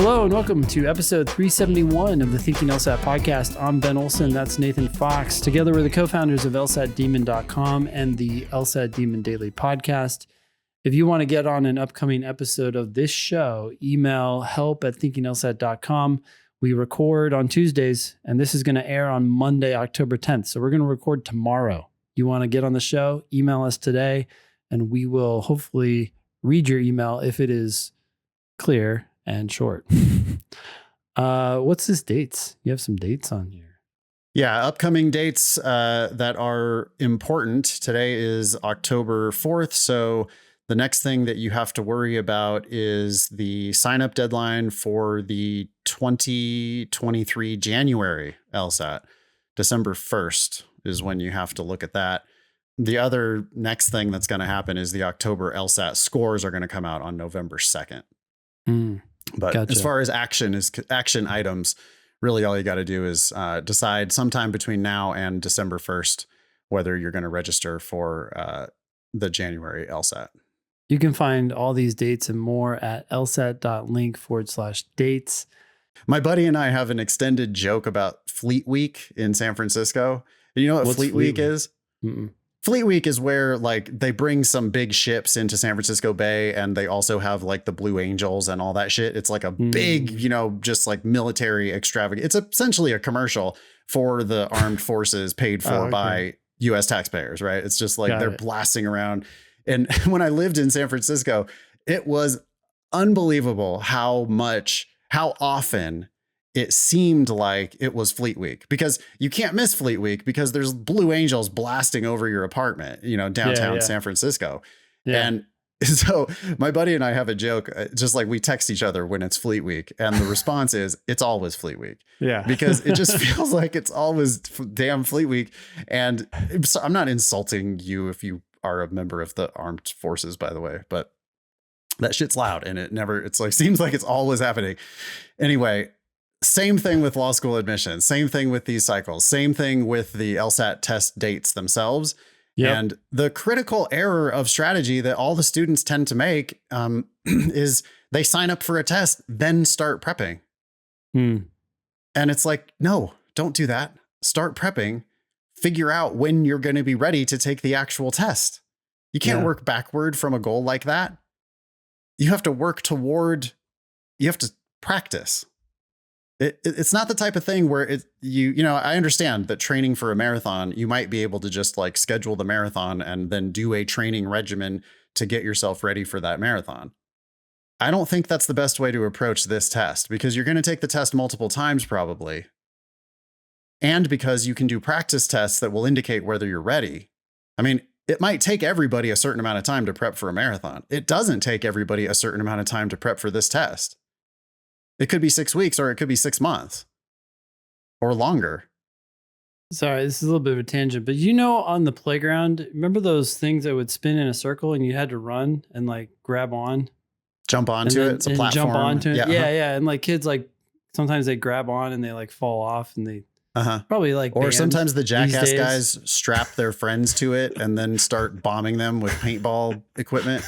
Hello and welcome to episode 371 of the Thinking LSAT podcast. I'm Ben Olson. That's Nathan Fox. Together we're the co-founders of LSATdemon.com and the LSAT Demon Daily podcast. If you want to get on an upcoming episode of this show, email help@thinkinglsat.com. We record on Tuesdays, and this is going to air on Monday, October 10th. So we're going to record tomorrow. You want to get on the show, email us today, and we will hopefully read your email if it is clear and short. What's this dates? You have some dates on here. Yeah, upcoming dates that are important. Today is October 4th. So the next thing that you have to worry about is the sign-up deadline for the 2023 January LSAT. December 1st is when you have to look at that. The other next thing that's going to happen is the October LSAT scores are going to come out on November 2nd. But Gotcha. As far as action items, really all you got to do is decide sometime between now and December 1st whether you're going to register for the January LSAT. You can find all these dates and more at lsat.link/dates. My buddy and I have an extended joke about Fleet Week in San Francisco. You know what What's Fleet Week is? Mm-mm. Fleet Week is where like they bring some big ships into San Francisco Bay, and they also have like the Blue Angels and all that shit. It's like a big, just like military extravagant. It's essentially a commercial for the armed forces paid for by US taxpayers, right? It's just like they're blasting around. And when I lived in San Francisco, it was unbelievable how often it seemed like it was Fleet Week, because you can't miss Fleet Week because there's Blue Angels blasting over your apartment, downtown San Francisco. Yeah. And so my buddy and I have a joke, just like we text each other when it's Fleet Week. And the response is, it's always Fleet Week. Yeah. Because it just feels like it's always damn Fleet Week. And I'm not insulting you if you are a member of the armed forces, by the way, but that shit's loud and seems like it's always happening. Anyway, same thing with law school admissions, same thing with these cycles, same thing with the LSAT test dates themselves. Yep. And the critical error of strategy that all the students tend to make is they sign up for a test, then start prepping. And it's like, no, don't do that. Start prepping, figure out when you're going to be ready to take the actual test. You can't work backward from a goal like that. You have to you have to practice. It's not the type of thing where I understand that training for a marathon, you might be able to just like schedule the marathon and then do a training regimen to get yourself ready for that marathon. I don't think that's the best way to approach this test, because you're going to take the test multiple times probably. And because you can do practice tests that will indicate whether you're ready. I mean, it might take everybody a certain amount of time to prep for a marathon. It doesn't take everybody a certain amount of time to prep for this test. It could be 6 weeks or it could be 6 months or longer. Sorry, this is a little bit of a tangent, but on the playground, remember those things that would spin in a circle and you had to run and like grab on? Jump onto it. It's a platform. Jump onto it. Yeah. And like kids, like sometimes they grab on and they like fall off and they probably like. Or sometimes the jackass guys strap their friends to it and then start bombing them with paintball equipment.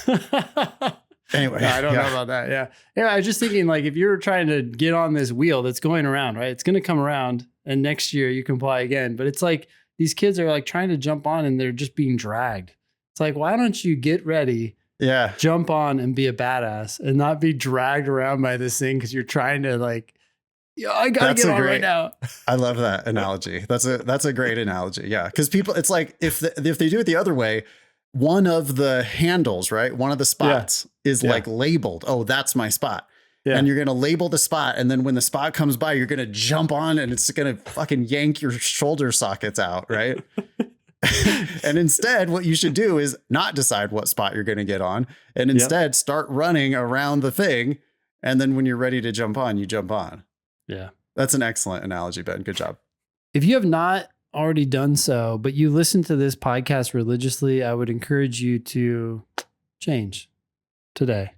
Anyway, no, I don't know about that. Yeah. I was just thinking, like, if you're trying to get on this wheel that's going around, right? It's going to come around and next year you can apply again. But it's like these kids are like trying to jump on and they're just being dragged. It's like, why don't you get ready? Yeah. Jump on and be a badass and not be dragged around by this thing because you're trying to like, I got to get on right now. I love that analogy. That's a great analogy. Yeah. Because people, it's like if they do it the other way, one of the handles, right? One of the spots is like labeled. Oh, that's my spot. Yeah. And you're going to label the spot. And then when the spot comes by, you're going to jump on and it's going to fucking yank your shoulder sockets out. Right. And instead, what you should do is not decide what spot you're going to get on and instead start running around the thing. And then when you're ready to jump on, you jump on. Yeah. That's an excellent analogy, Ben. Good job. If you have not already done so, but you listen to this podcast religiously, I would encourage you to change today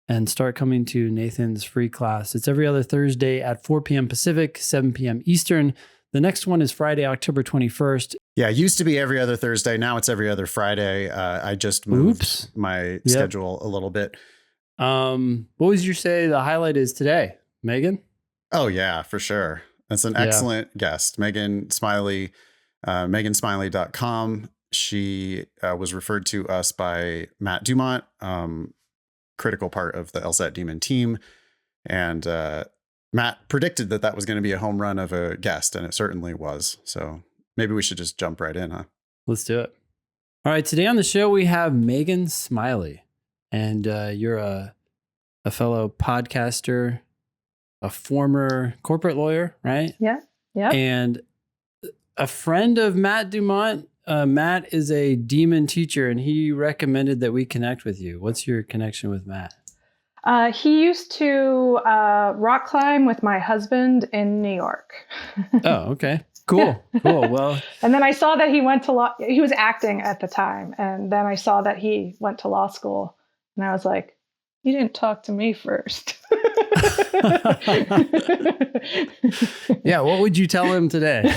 and start coming to Nathan's free class. It's every other Thursday at 4 p.m. Pacific, 7 p.m. Eastern. The next one is Friday, October 21st. Yeah, it used to be every other Thursday. Now it's every other Friday. I just moved my schedule a little bit. What was your say the highlight is today? Megan? Oh yeah, for sure. That's an excellent guest. Megan Smiley, megansmiley.com. She was referred to us by Matt Dumont, critical part of the LSAT Demon team. And Matt predicted that was going to be a home run of a guest, and it certainly was. So maybe we should just jump right in, huh? Let's do it. All right. Today on the show, we have Megan Smiley. And you're a fellow podcaster, a former corporate lawyer, right? Yeah. Yeah. And a friend of Matt Dumont. Matt is a demon teacher, and he recommended that we connect with you. What's your connection with Matt? He used to rock climb with my husband in New York. Oh, okay. Cool. Cool. Well, and then I saw that he went to law. He was acting at the time. And then I saw that he went to law school. And I was like, you didn't talk to me first. Yeah. What would you tell him today?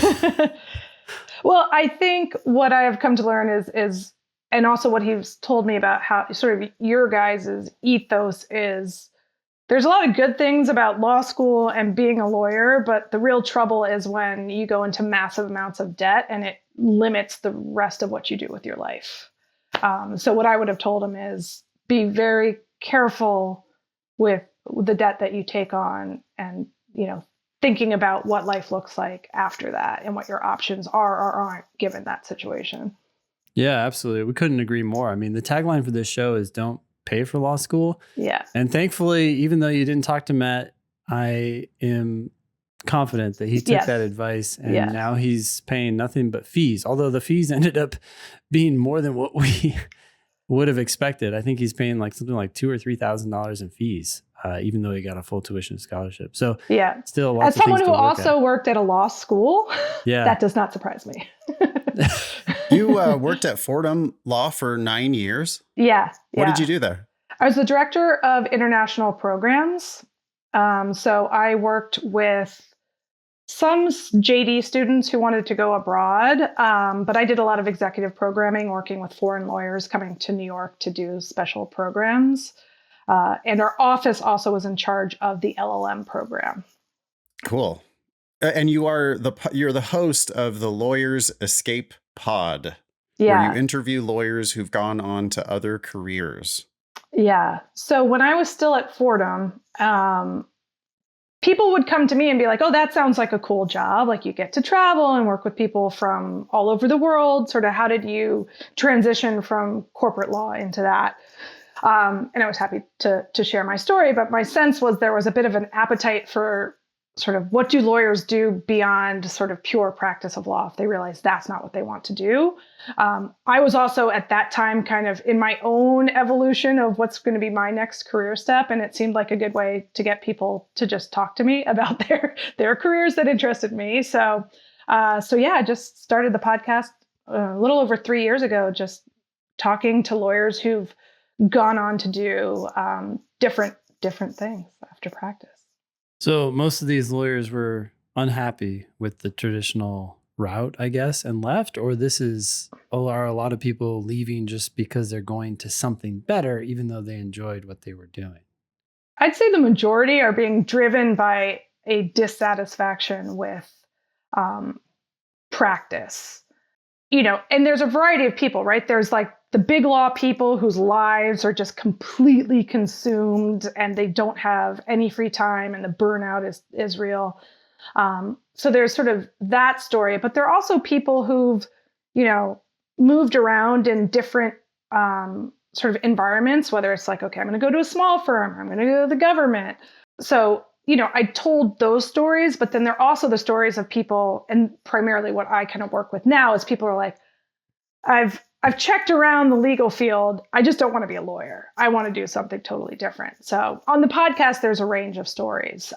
Well, I think what I have come to learn is, and also what he's told me about how sort of your guys' ethos is, there's a lot of good things about law school and being a lawyer, but the real trouble is when you go into massive amounts of debt and it limits the rest of what you do with your life. So what I would have told him is be very careful with the debt that you take on and, thinking about what life looks like after that and what your options are or aren't given that situation. Yeah, absolutely. We couldn't agree more. I mean, the tagline for this show is don't pay for law school. Yeah. And thankfully, even though you didn't talk to Matt, I am confident that he took that advice and now he's paying nothing but fees. Although the fees ended up being more than what we would have expected. I think he's paying like something like $2,000 or $3,000 in fees, even though he got a full tuition scholarship. So still lots as of someone things who to work also at. worked at a law school, that does not surprise me. You worked at Fordham Law for 9 years. Yeah. What did you do there? I was the director of international programs. So I worked with some JD students who wanted to go abroad, but I did a lot of executive programming, working with foreign lawyers coming to New York to do special programs. And our office also was in charge of the LLM program. Cool. And you're the host of the Lawyers Escape Pod, where you interview lawyers who've gone on to other careers. Yeah. So when I was still at Fordham, people would come to me and be like, oh, that sounds like a cool job. Like you get to travel and work with people from all over the world. Sort of how did you transition from corporate law into that? And I was happy to share my story. But my sense was there was a bit of an appetite for sort of what do lawyers do beyond sort of pure practice of law if they realize that's not what they want to do. I was also at that time kind of in my own evolution of what's going to be my next career step. And it seemed like a good way to get people to just talk to me about their careers that interested me. So I just started the podcast a little over 3 years ago, just talking to lawyers who've gone on to do different things after practice. So most of these lawyers were unhappy with the traditional route, I guess, and left, or are a lot of people leaving just because they're going to something better, even though they enjoyed what they were doing? I'd say the majority are being driven by a dissatisfaction with practice. And there's a variety of people, right? There's like the big law people whose lives are just completely consumed and they don't have any free time and the burnout is real. So there's sort of that story, but there are also people who've, moved around in different sort of environments, whether it's like, okay, I'm going to go to a small firm, I'm going to go to the government. So, I told those stories, but then there are also the stories of people, and primarily what I kind of work with now is people are like, I've checked around the legal field. I just don't want to be a lawyer. I want to do something totally different. So on the podcast, there's a range of stories,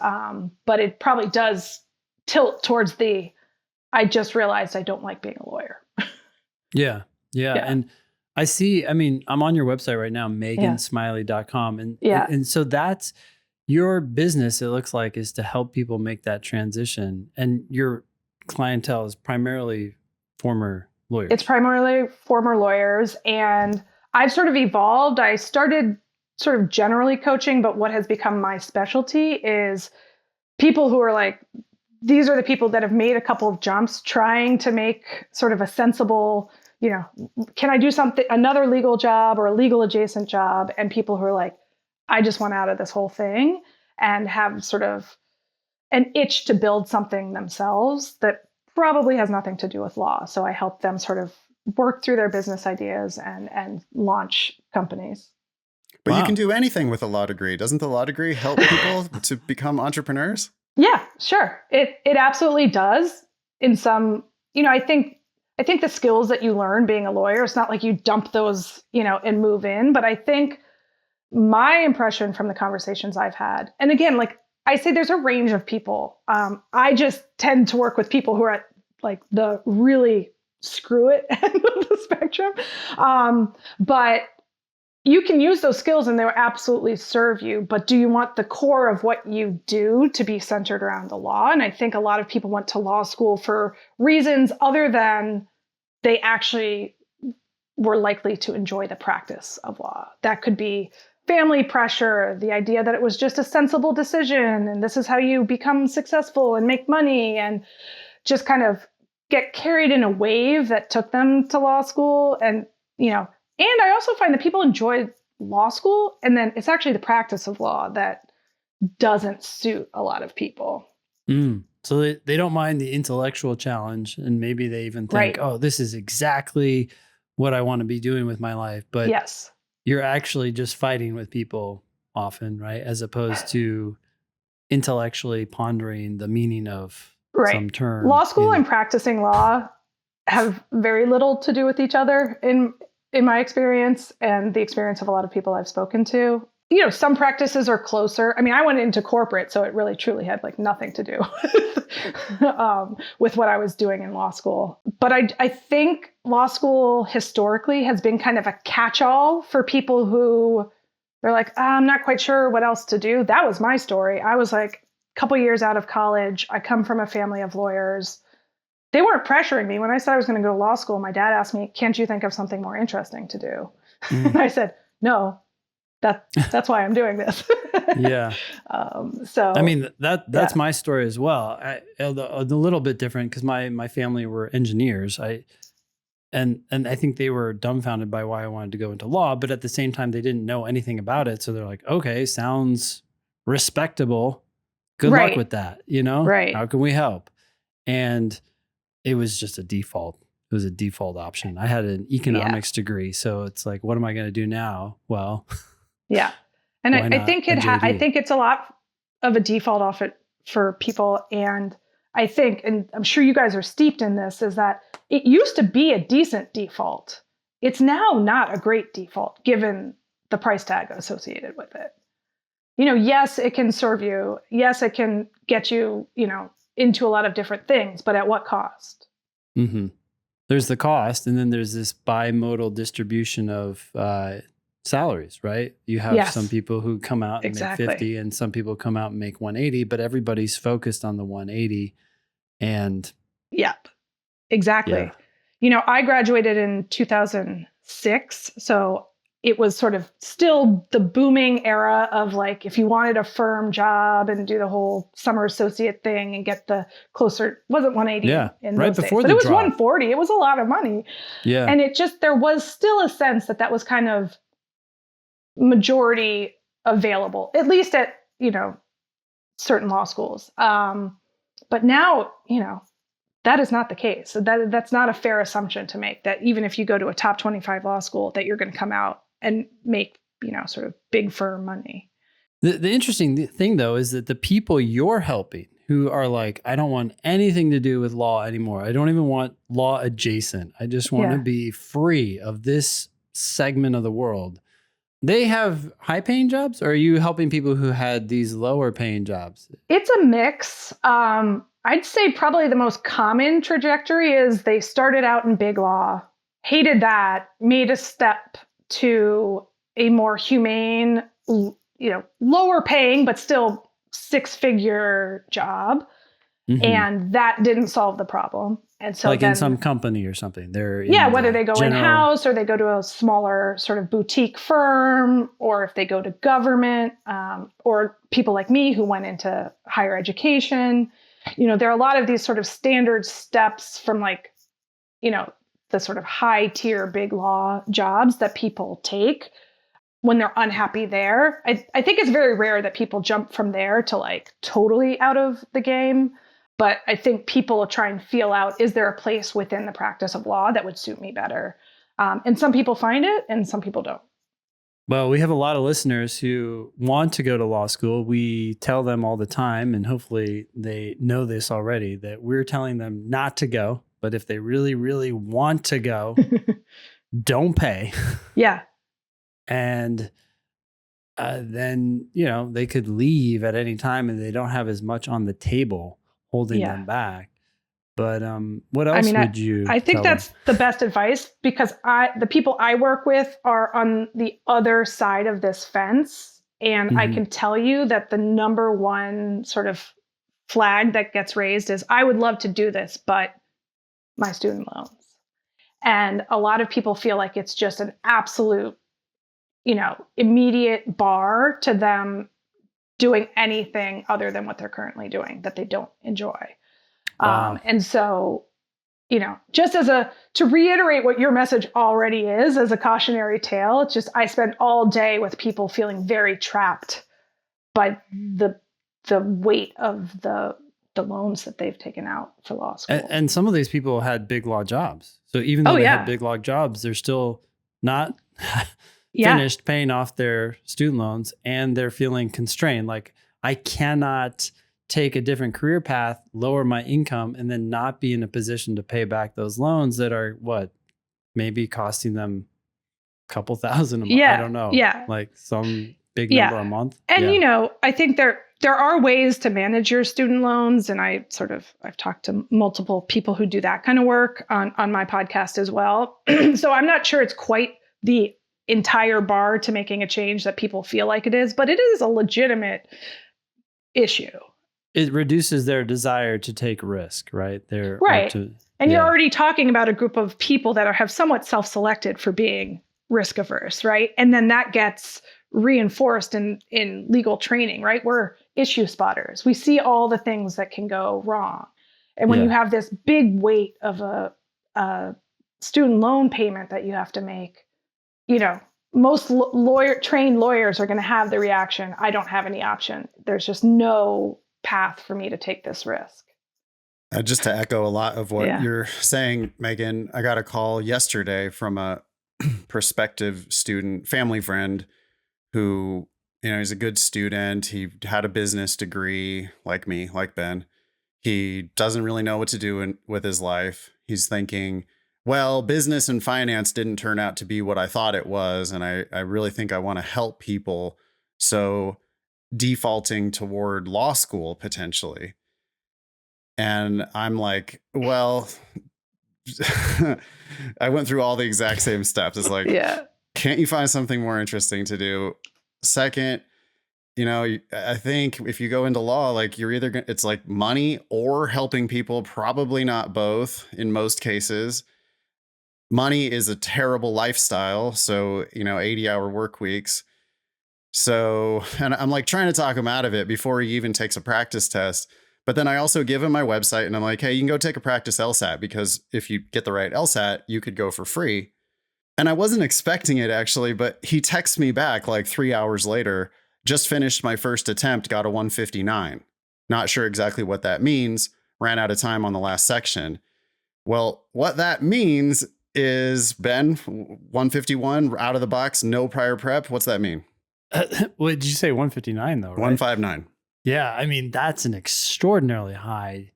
but it probably does tilt towards I just realized I don't like being a lawyer. Yeah. And I'm on your website right now, megansmiley.com. And so that's your business, it looks like, is to help people make that transition. And your clientele is primarily former lawyers. It's primarily former lawyers. And I've sort of evolved. I started sort of generally coaching, but what has become my specialty is people who are like, these are the people that have made a couple of jumps trying to make sort of a sensible, can I do something, another legal job or a legal adjacent job? And people who are like, I just want out of this whole thing, and have sort of an itch to build something themselves that probably has nothing to do with law. So I help them sort of work through their business ideas and launch companies. But you can do anything with a law degree. Doesn't the law degree help people to become entrepreneurs? Yeah, sure. It absolutely does. In some, I think the skills that you learn being a lawyer, it's not like you dump those, and move in. But I think my impression from the conversations I've had, and again, like I say, there's a range of people. I just tend to work with people who are at like the really screw it end of the spectrum. But you can use those skills and they'll absolutely serve you. But do you want the core of what you do to be centered around the law? And I think a lot of people went to law school for reasons other than they actually were likely to enjoy the practice of law. That could be family pressure, the idea that it was just a sensible decision and this is how you become successful and make money, and just kind of get carried in a wave that took them to law school. And I also find that people enjoy law school, and then it's actually the practice of law that doesn't suit a lot of people. So they don't mind the intellectual challenge, and maybe they even think, oh, this is exactly what I want to be doing with my life. But yes, you're actually just fighting with people often, right? As opposed to intellectually pondering the meaning of some term. Law school and practicing law have very little to do with each other in my experience and the experience of a lot of people I've spoken to. Some practices are closer. I mean, I went into corporate, so it really truly had like nothing to do with what I was doing in law school. But I think law school historically has been kind of a catch-all for people who they're like, I'm not quite sure what else to do. That was my story. I was like a couple years out of college. I come from a family of lawyers. They weren't pressuring me. When I said I was going to go to law school, my dad asked me, can't you think of something more interesting to do? And I said, no. That's why I'm doing this. Yeah. So I mean that's my story as well. A little bit different because my family were engineers. And I think they were dumbfounded by why I wanted to go into law, but at the same time they didn't know anything about it. So they're like, okay, sounds respectable. Good luck with that. Right. How can we help? And it was just a default. It was a default option. I had an economics degree, so it's like, what am I going to do now? Well. Yeah. And I think I think it's a lot of a default off it for people. And I think, and I'm sure you guys are steeped in this, is that it used to be a decent default. It's now not a great default given the price tag associated with it. Yes, it can serve you. Yes, it can get you, into a lot of different things, but at what cost? Mm-hmm. There's the cost. And then there's this bimodal distribution of, salaries, right? You have some people who come out and make 50 and some people come out and make 180, but everybody's focused on the 180. And yep, exactly. I graduated in 2006. So it was sort of still the booming era of like, if you wanted a firm job and do the whole summer associate thing and get the closer, wasn't 180 in right those before days, but the it was drop. 140. It was a lot of money. Yeah. And there was still a sense that was kind of majority available, at least at, certain law schools. But now, that is not the case. So that's not a fair assumption to make, that even if you go to a top 25 law school, that you're going to come out and make, sort of big firm money. The interesting thing, though, is that the people you're helping who are like, I don't want anything to do with law anymore. I don't even want law adjacent. I just want to be free of this segment of the world. They have high paying jobs, or are you helping people who had these lower paying jobs? It's a mix. I'd say probably the most common trajectory is they started out in big law, hated that, made a step to a more humane, lower paying, but still 6-figure job. Mm-hmm. And that didn't solve the problem. And so like then, in some company or something. They're whether they go in-house or they go to a smaller sort of boutique firm, or if they go to government, or people like me who went into higher education. There are a lot of these sort of standard steps from like, the sort of high tier big law jobs that people take when they're unhappy there. I think it's very rare that people jump from there to like totally out of the game. But I think people try and feel out, is there a place within the practice of law that would suit me better? And some people find it and some people don't. Well, we have a lot of listeners who want to go to law school. We tell them all the time, and hopefully they know this already, that we're telling them not to go. But if they really, really want to go, don't pay. Yeah. And then, they could leave at any time and they don't have as much on the table holding them back. But what else would you I think that's the best advice, because the people I work with are on the other side of this fence. And I can tell you that the number one sort of flag that gets raised is, I would love to do this, but my student loans. And a lot of people feel like it's just an absolute, immediate bar to them doing anything other than what they're currently doing that they don't enjoy. Wow. And so, just to reiterate what your message already is as a cautionary tale, it's just, I spend all day with people feeling very trapped by the weight of the loans that they've taken out for law school. And some of these people had big law jobs. So even though they had big law jobs, they're still not finished paying off their student loans, and they're feeling constrained. Like, I cannot take a different career path, lower my income, and then not be in a position to pay back those loans that are maybe costing them a couple thousand a month. I don't know. Yeah. Like some big number a month. And, I think there are ways to manage your student loans. And I've talked to multiple people who do that kind of work on my podcast as well. So I'm not sure it's quite the entire bar to making a change that people feel like it is, but it is a legitimate issue. It reduces their desire to take risk, right? Right. And you're already talking about a group of people that have somewhat self-selected for being risk averse, right? And then that gets reinforced in legal training, right? We're issue spotters. We see all the things that can go wrong. And when you have this big weight of a student loan payment that you have to make, most trained lawyers are going to have the reaction, I don't have any option. There's just no path for me to take this risk. Just to echo a lot of what you're saying, Megan, I got a call yesterday from a prospective student, family friend, who, he's a good student. He had a business degree like me, like Ben. He doesn't really know what to do with his life. He's thinking, well, business and finance didn't turn out to be what I thought it was. And I really think I want to help people. So defaulting toward law school potentially. And I'm like, well, I went through all the exact same steps. It's like, can't you find something more interesting to do? Second, I think if you go into law, like you're either it's like money or helping people, probably not both in most cases. Money is a terrible lifestyle. So, 80-hour work weeks. So, and I'm like trying to talk him out of it before he even takes a practice test. But then I also give him my website and I'm like, hey, you can go take a practice LSAT, because if you get the right LSAT, you could go for free. And I wasn't expecting it actually, but he texts me back like 3 hours later, just finished my first attempt, got a 159. Not sure exactly what that means. Ran out of time on the last section. Well, what that means is, Ben, 151 out of the box, no prior prep. What's that mean? What did you say? 159 though, right? 159. Yeah. I mean, that's an extraordinarily high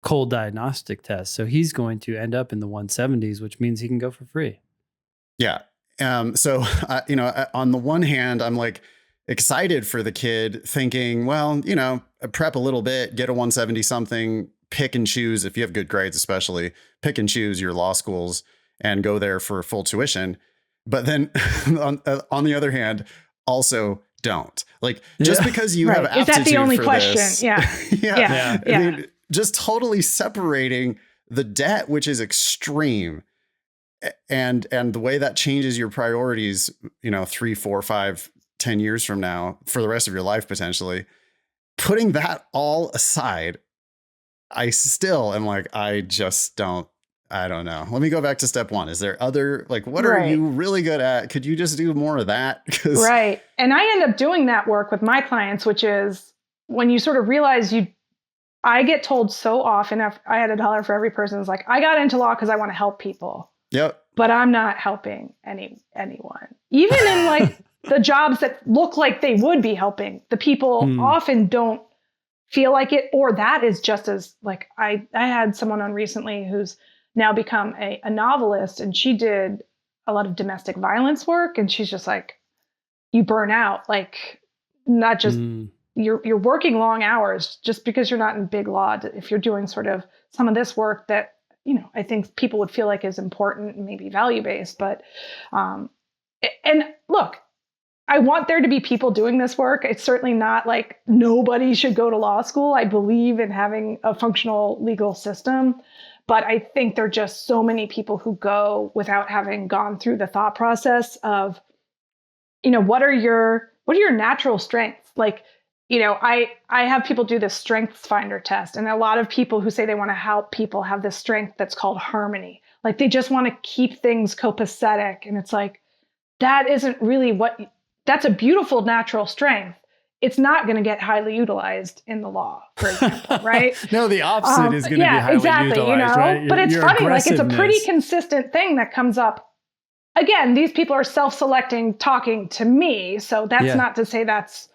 cold diagnostic test. So he's going to end up in the 170s, which means he can go for free. Yeah. So, on the one hand, I'm like excited for the kid, thinking, well, prep a little bit, get a 170 something, pick and choose. If you have good grades, especially pick and choose your law schools and go there for full tuition. But then on the other hand, also don't just because you have aptitude. Is that the only for question? This, Yeah. I mean, just totally separating the debt, which is extreme, and the way that changes your priorities, 3, 4, 5, 10 years from now for the rest of your life, potentially, putting that all aside, I still am like, I don't know. Let me go back to step one. Is there other, like, what are you really good at? Could you just do more of that? Right. And I end up doing that work with my clients, which is when you sort of realize I get told so often, I had $1 for every person. It's like, I got into law because I want to help people. Yep. But I'm not helping anyone. Even in like the jobs that look like they would be helping, the people often don't feel like it, or that is just as like, I had someone on recently who's now become a novelist, and she did a lot of domestic violence work. And she's just like, you burn out, like not just you're working long hours just because you're not in big law. If you're doing sort of some of this work that, I think people would feel like is important and maybe value-based, but, and look, I want there to be people doing this work. It's certainly not like nobody should go to law school. I believe in having a functional legal system. But I think there are just so many people who go without having gone through the thought process of, what are your natural strengths? Like, I have people do this strengths finder test. And a lot of people who say they want to help people have this strength that's called harmony. Like they just want to keep things copacetic. And it's like, that isn't really that's a beautiful natural strength. It's not going to get highly utilized in the law, for example, right? No, the opposite is going to be highly utilized, right? But it's funny, like it's a pretty consistent thing that comes up. Again, these people are self-selecting, talking to me. So that's not to say that's,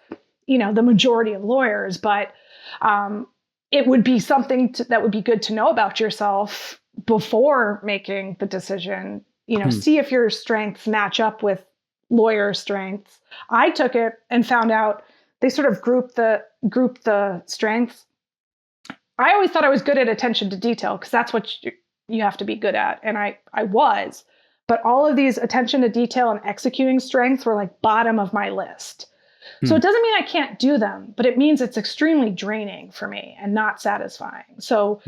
the majority of lawyers, but it would be something that would be good to know about yourself before making the decision. See if your strengths match up with lawyer strengths. I took it and found out they sort of group the strengths. I always thought I was good at attention to detail because that's what you have to be good at. And I was, but all of these attention to detail and executing strengths were like bottom of my list. So it doesn't mean I can't do them, but it means it's extremely draining for me and not satisfying. So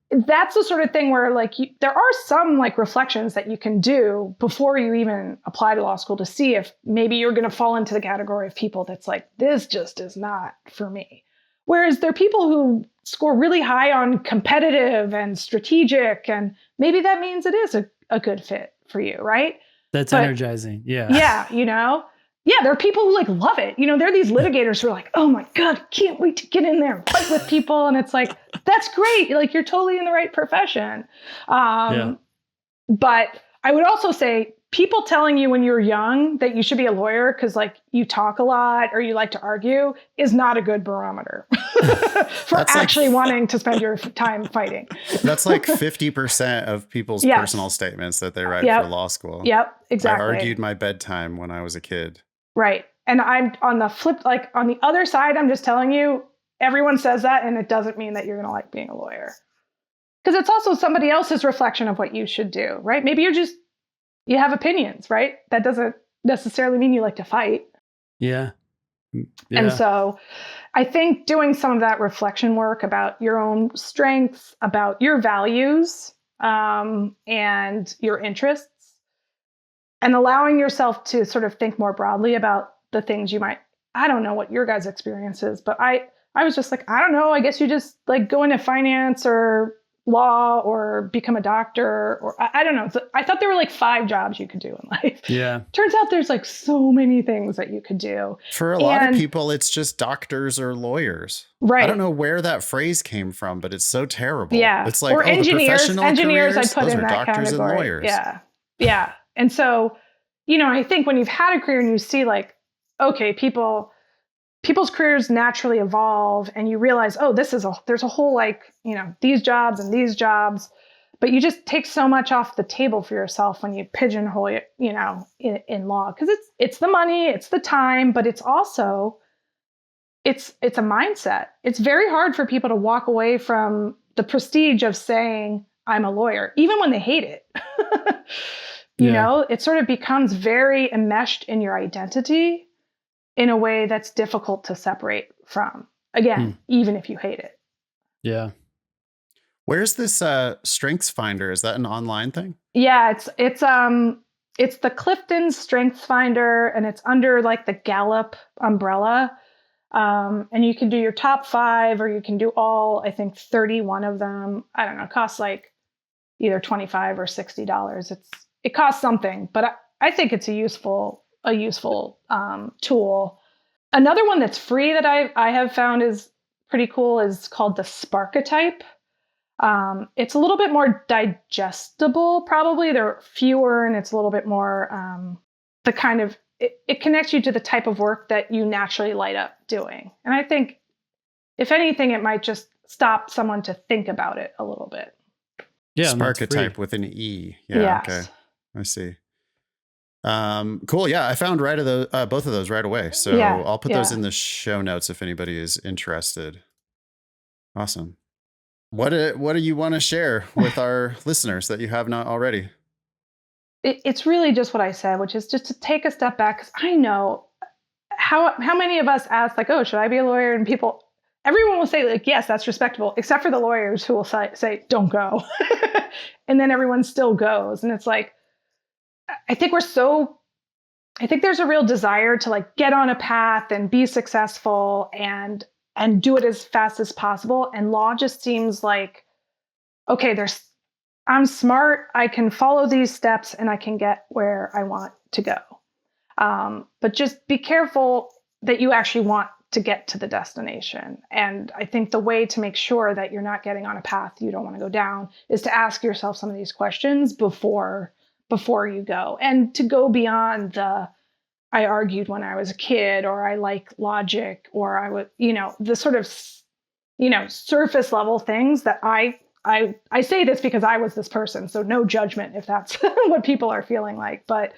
that's the sort of thing where like there are some like reflections that you can do before you even apply to law school to see if maybe you're going to fall into the category of people that's like, this just is not for me. Whereas there are people who score really high on competitive and strategic, and maybe that means it is a good fit for you, right? That's energizing. Yeah. Yeah, yeah, there are people who like love it. There are these litigators who are like, oh my God, can't wait to get in there and fight with people. And it's like, that's great. Like you're totally in the right profession. But I would also say people telling you when you're young that you should be a lawyer because like you talk a lot or you like to argue is not a good barometer for actually wanting to spend your time fighting. That's like 50% of people's personal statements that they write for law school. Yep, exactly. I argued my bedtime when I was a kid. Right. And I'm on the flip, like on the other side, I'm just telling you, everyone says that and it doesn't mean that you're going to like being a lawyer. Because it's also somebody else's reflection of what you should do, right? Maybe you have opinions, right? That doesn't necessarily mean you like to fight. Yeah. And so I think doing some of that reflection work about your own strengths, about your values, and your interests, and allowing yourself to sort of think more broadly about the things I don't know what your guys' experience is, but I was just like, I don't know, I guess you just like go into finance or law or become a doctor or I don't know. I thought there were like 5 jobs you could do in life. Yeah. Turns out there's like so many things that you could do. For a lot of people, it's just doctors or lawyers. Right. I don't know where that phrase came from, but it's so terrible. Yeah. It's like, or engineers. Engineers careers, I put those in are that doctors category. and lawyers. Yeah. Yeah. And so, I think when you've had a career and you see like, okay, people's careers naturally evolve and you realize, oh, there's a whole like, these jobs and these jobs, but you just take so much off the table for yourself when you pigeonhole it, in law, because it's the money, it's the time, but it's also, it's a mindset. It's very hard for people to walk away from the prestige of saying, I'm a lawyer, even when they hate it. It sort of becomes very enmeshed in your identity in a way that's difficult to separate from. Again, even if you hate it. Yeah. Where's this Strengths Finder? Is that an online thing? Yeah, it's the Clifton Strengths Finder, and it's under like the Gallup umbrella. And you can do your top 5, or you can do all, I think 31 of them. I don't know, it costs like either $25 or $60. It costs something, but I think it's a useful tool. Another one that's free that I have found is pretty cool is called the Sparketype. It's a little bit more digestible, probably. There are fewer, and it's a little bit more the kind of, it connects you to the type of work that you naturally light up doing. And I think, if anything, it might just stop someone to think about it a little bit. Yeah, Sparketype with an E. Yeah. Yes. Okay. I see. Cool. Yeah, I found both of those right away. So I'll put those in the show notes if anybody is interested. Awesome. What do you want to share with our listeners that you have not already? It's really just what I said, which is just to take a step back, because I know how many of us ask, like, oh, should I be a lawyer? And everyone will say, like, yes, that's respectable, except for the lawyers who will say don't go. And then everyone still goes. And it's like, I think there's a real desire to like get on a path and be successful and do it as fast as possible. And law just seems like, okay, I'm smart, I can follow these steps, and I can get where I want to go. But just be careful that you actually want to get to the destination. And I think the way to make sure that you're not getting on a path you don't want to go down is to ask yourself some of these questions before you go, and to go beyond I argued when I was a kid, or I like logic, or I would, the sort of, surface level things that I say this because I was this person, so no judgment if that's what people are feeling like. But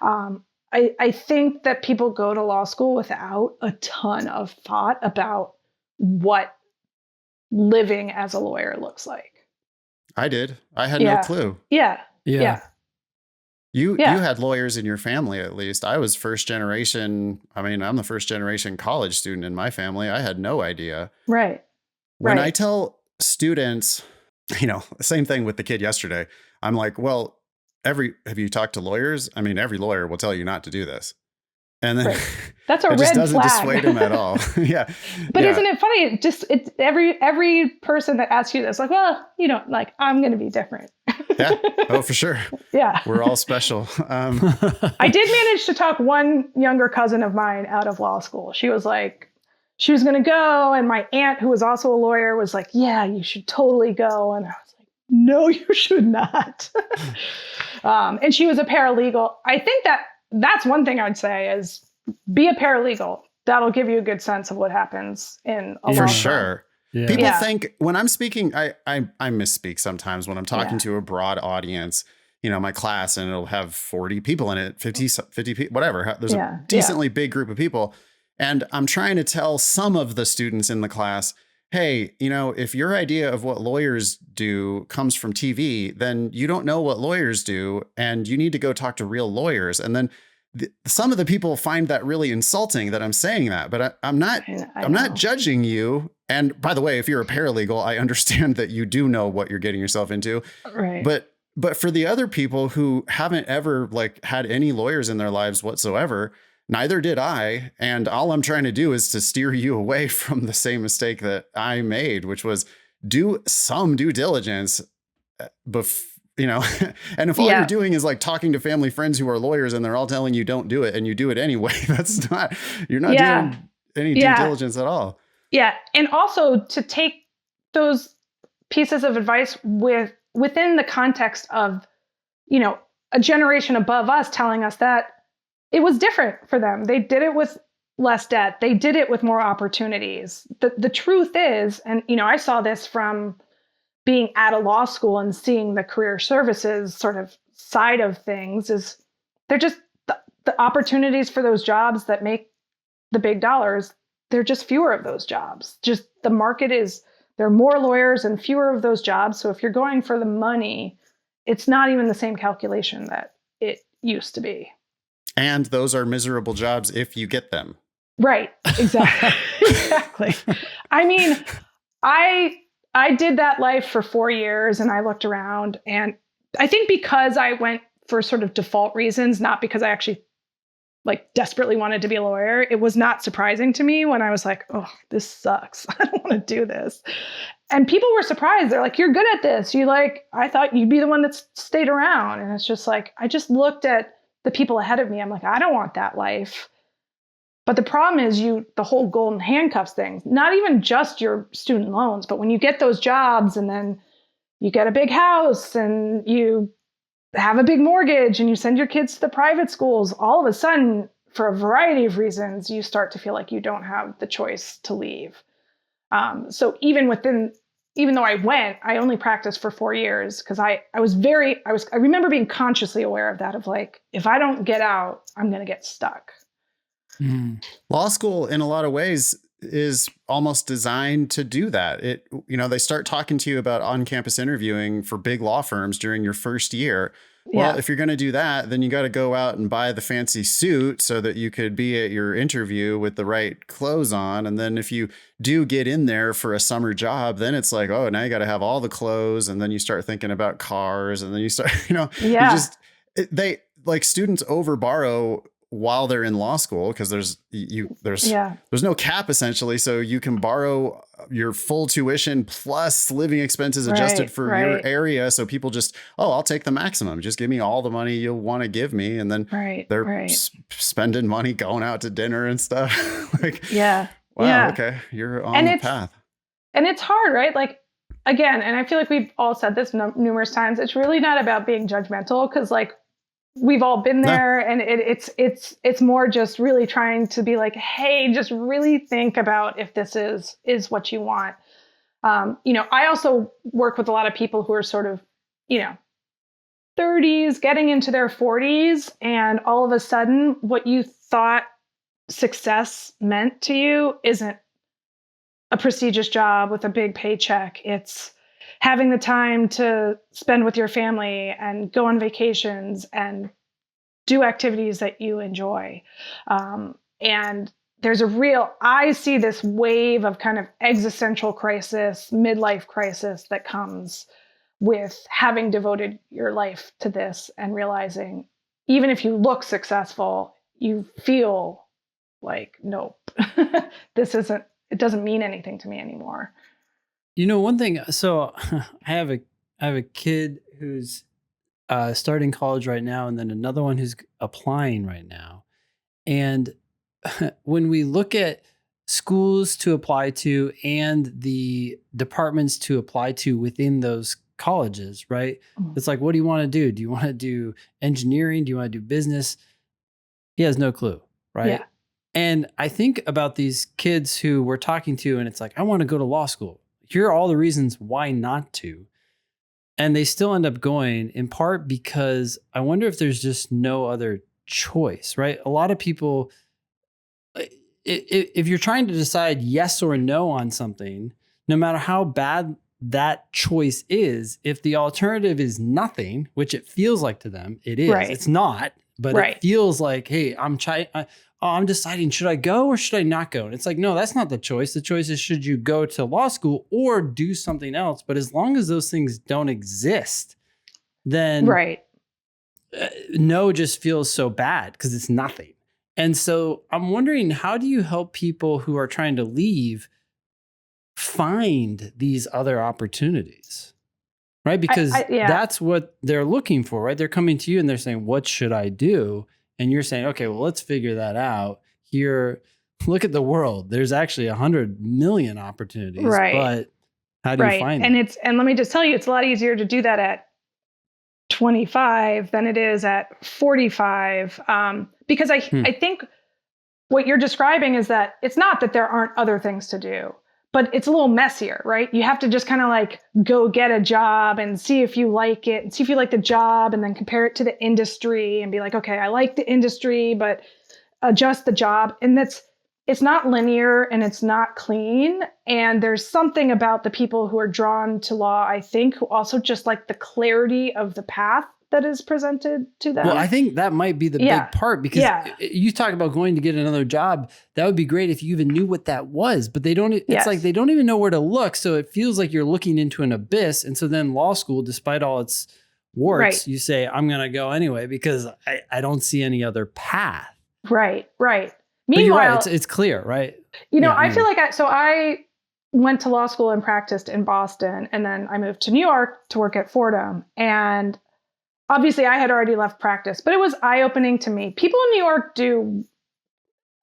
I think that people go to law school without a ton of thought about what living as a lawyer looks like. I did. I had no clue. Yeah. You had lawyers in your family, at least. I was first generation. I mean, I'm the first generation college student in my family. I had no idea. Right. When I tell students, same thing with the kid yesterday. I'm like, well, have you talked to lawyers? I mean, every lawyer will tell you not to do this. And then that's a it red just doesn't flag. dissuade him at all. Yeah. But isn't it funny? It's every person that asks you this, like, well, like, I'm going to be different. Yeah. Oh, for sure. Yeah. We're all special. I did manage to talk one younger cousin of mine out of law school. She was like, she was going to go. And my aunt, who was also a lawyer, was like, yeah, you should totally go. And I was like, no, you should not. And she was a paralegal. I think that's one thing I'd say is be a paralegal. That'll give you a good sense of what happens in a law firm. For sure. Yeah. People think when I'm speaking, I misspeak sometimes when I'm talking to a broad audience, my class, and it'll have 40 people in it, 50 people, whatever. There's a decently big group of people. And I'm trying to tell some of the students in the class, hey, if your idea of what lawyers do comes from TV, then you don't know what lawyers do, and you need to go talk to real lawyers. And then some of the people find that really insulting that I'm saying that, but I'm not judging you. And by the way, if you're a paralegal, I understand that you do know what you're getting yourself into. Right. But for the other people who haven't ever had any lawyers in their lives whatsoever, neither did I. And all I'm trying to do is to steer you away from the same mistake that I made, which was do some due diligence and if all you're doing is like talking to family friends who are lawyers and they're all telling you don't do it and you do it anyway, you're not doing any due diligence at all. Yeah. And also to take those pieces of advice within the context of, a generation above us telling us that it was different for them. They did it with less debt. They did it with more opportunities. The truth is, and, I saw this from being at a law school and seeing the career services sort of side of things, is they're just the opportunities for those jobs that make the big dollars. They're just fewer of those jobs. Just the market there are more lawyers and fewer of those jobs. So if you're going for the money, it's not even the same calculation that it used to be. And those are miserable jobs if you get them. Right. Exactly. Exactly. I mean, I did that life for 4 years, and I looked around, and I think because I went for sort of default reasons, not because I actually like desperately wanted to be a lawyer, it was not surprising to me when I was like, oh, this sucks. I don't want to do this. And people were surprised. They're like, you're good at this. I thought you'd be the one that stayed around. And it's just like, I just looked at the people ahead of me. I'm like, I don't want that life. But the problem is the whole golden handcuffs thing, not even just your student loans, but when you get those jobs and then you get a big house and you have a big mortgage and you send your kids to the private schools, all of a sudden, for a variety of reasons, you start to feel like you don't have the choice to leave. So even though I went, I only practiced for 4 years because I remember being consciously aware of that, of like, if I don't get out, I'm going to get stuck. Law school, in a lot of ways, is almost designed to do that. They start talking to you about on-campus interviewing for big law firms during your first year. Well, if you're going to do that, then you got to go out and buy the fancy suit so that you could be at your interview with the right clothes on. And then if you do get in there for a summer job, then it's like, oh, now you got to have all the clothes. And then you start thinking about cars, and then you start, students over borrow while they're in law school because there's no cap essentially. So you can borrow your full tuition plus living expenses adjusted for your area. So people just, I'll take the maximum. Just give me all the money you'll want to give me. And then they're spending money going out to dinner and stuff. Wow. Okay. You're on the path. And it's hard, right? Like, again, and I feel like we've all said this numerous times. It's really not about being judgmental because like, we've all been there, and it's more just really trying to be like, hey, just really think about if this is what you want. I also work with a lot of people who are sort of, 30s, getting into their 40s, and all of a sudden, what you thought success meant to you isn't a prestigious job with a big paycheck. It's having the time to spend with your family and go on vacations and do activities that you enjoy. And there's I see this wave of kind of existential crisis, midlife crisis that comes with having devoted your life to this and realizing even if you look successful, you feel like, nope, it doesn't mean anything to me anymore. One thing, so I have a kid who's starting college right now, and then another one who's applying right now. And when we look at schools to apply to and the departments to apply to within those colleges, right? It's like, what do you want to do? Do you want to do engineering? Do you want to do business? He has no clue, right? Yeah. And I think about these kids who we're talking to, and it's like, I want to go to law school. Here are all the reasons why not to. And they still end up going, in part because I wonder if there's just no other choice, right? A lot of people, if you're trying to decide yes or no on something, no matter how bad that choice is, if the alternative is nothing, which it feels like to them, it is. Right. It's not, but it feels like, hey, I'm deciding, should I go or should I not go? And it's like, no, that's not the choice. The choice is, should you go to law school or do something else? But as long as those things don't exist, then no just feels so bad because it's nothing. And so I'm wondering, how do you help people who are trying to leave find these other opportunities? Right? Because that's what they're looking for, right? They're coming to you and they're saying, what should I do? And you're saying, okay, well, let's figure that out. Here, look at the world. There's actually 100 million opportunities, but how do you find them? And let me just tell you, it's a lot easier to do that at 25 than it is at 45. Because I think what you're describing is that it's not that there aren't other things to do, but it's a little messier, right? You have to just kind of like go get a job and see if you like it and see if you like the job and then compare it to the industry and be like, okay, I like the industry, but adjust the job. And it's not linear and it's not clean. And there's something about the people who are drawn to law, I think, who also just like the clarity of the path that is presented to them. Well, I think that might be the big part, because you talk about going to get another job. That would be great if you even knew what that was, but they don't, it's like they don't even know where to look. So it feels like you're looking into an abyss. And so then law school, despite all its warts, you say, I'm going to go anyway, because I don't see any other path. Right. Meanwhile, it's clear, right? I feel like I went to law school and practiced in Boston, and then I moved to New York to work at Fordham. And obviously I had already left practice, but it was eye-opening to me. People in New York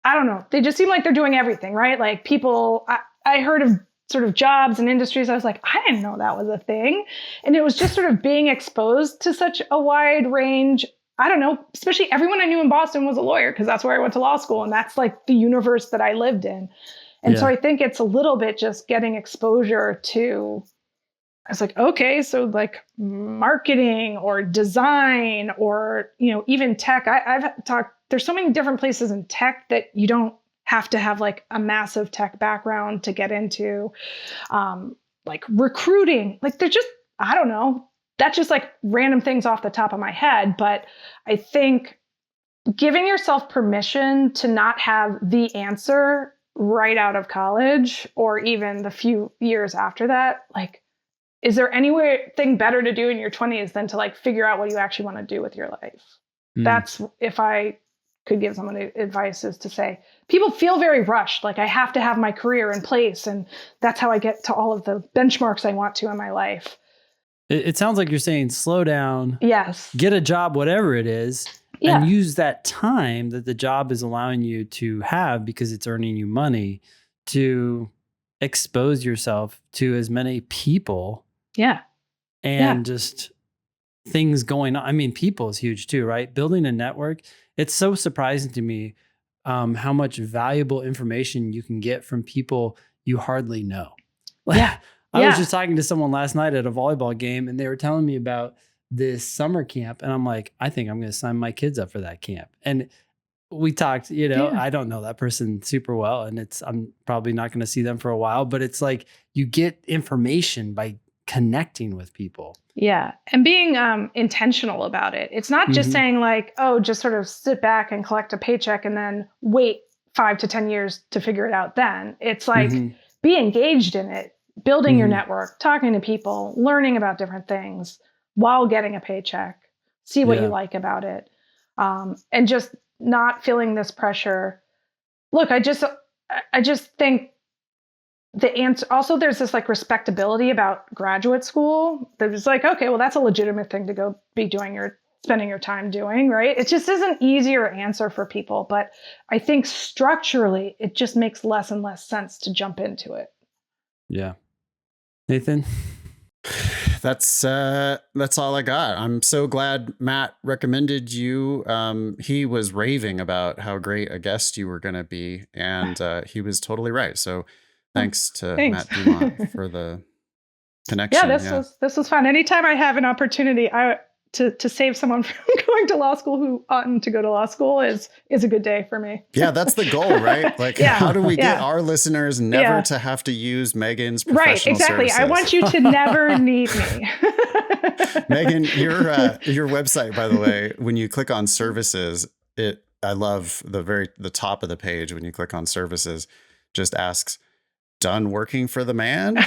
I don't know, they just seem like they're doing everything, right? Like I heard of sort of jobs and industries. I was like, I didn't know that was a thing. And it was just sort of being exposed to such a wide range. I don't know, especially everyone I knew in Boston was a lawyer, because that's where I went to law school. And that's like the universe that I lived in. And so I think it's a little bit just getting exposure to, I was like, okay, so like marketing or design or, even tech. I've talked, there's so many different places in tech that you don't have to have like a massive tech background to get into, like recruiting. Like they're just, I don't know, that's just like random things off the top of my head. But I think giving yourself permission to not have the answer right out of college or even the few years after that, like, is there anything better to do in your 20s than to like figure out what you actually want to do with your life? That's, if I could give someone advice, is to say, people feel very rushed. Like I have to have my career in place, and that's how I get to all of the benchmarks I want to in my life. It sounds like you're saying slow down. Yes. Get a job, whatever it is, and use that time that the job is allowing you to have, because it's earning you money, to expose yourself to as many people. And just things going on. I mean, people is huge too, right? Building a network. It's so surprising to me how much valuable information you can get from people you hardly know. I was just talking to someone last night at a volleyball game, and they were telling me about this summer camp. And I'm like, I think I'm going to sign my kids up for that camp. And we talked, I don't know that person super well, and I'm probably not going to see them for a while, but it's like you get information by connecting with people. Yeah. And being intentional about it. It's not just saying like, oh, just sort of sit back and collect a paycheck and then wait 5 to 10 years to figure it out then. It's like, be engaged in it, building your network, talking to people, learning about different things while getting a paycheck, see what you like about it. And just not feeling this pressure. Look, I just think the answer, also there's this like respectability about graduate school. There's like, okay, well, that's a legitimate thing to go be spending your time doing, right? It just is an easier answer for people. But I think structurally, it just makes less and less sense to jump into it. Yeah. Nathan? That's all I got. I'm so glad Matt recommended you. He was raving about how great a guest you were going to be, and he was totally right. So thanks to Matt Dumont for the connection. Yeah, this was fun. Anytime I have an opportunity to save someone from going to law school who oughtn't to go to law school is a good day for me. Yeah, that's the goal, right? Like, how do we get our listeners never to have to use Megan's professional services? I want you to never need me. Megan, your website, by the way, when you click on services, I love the top of the page when you click on services, just asks, done working for the man?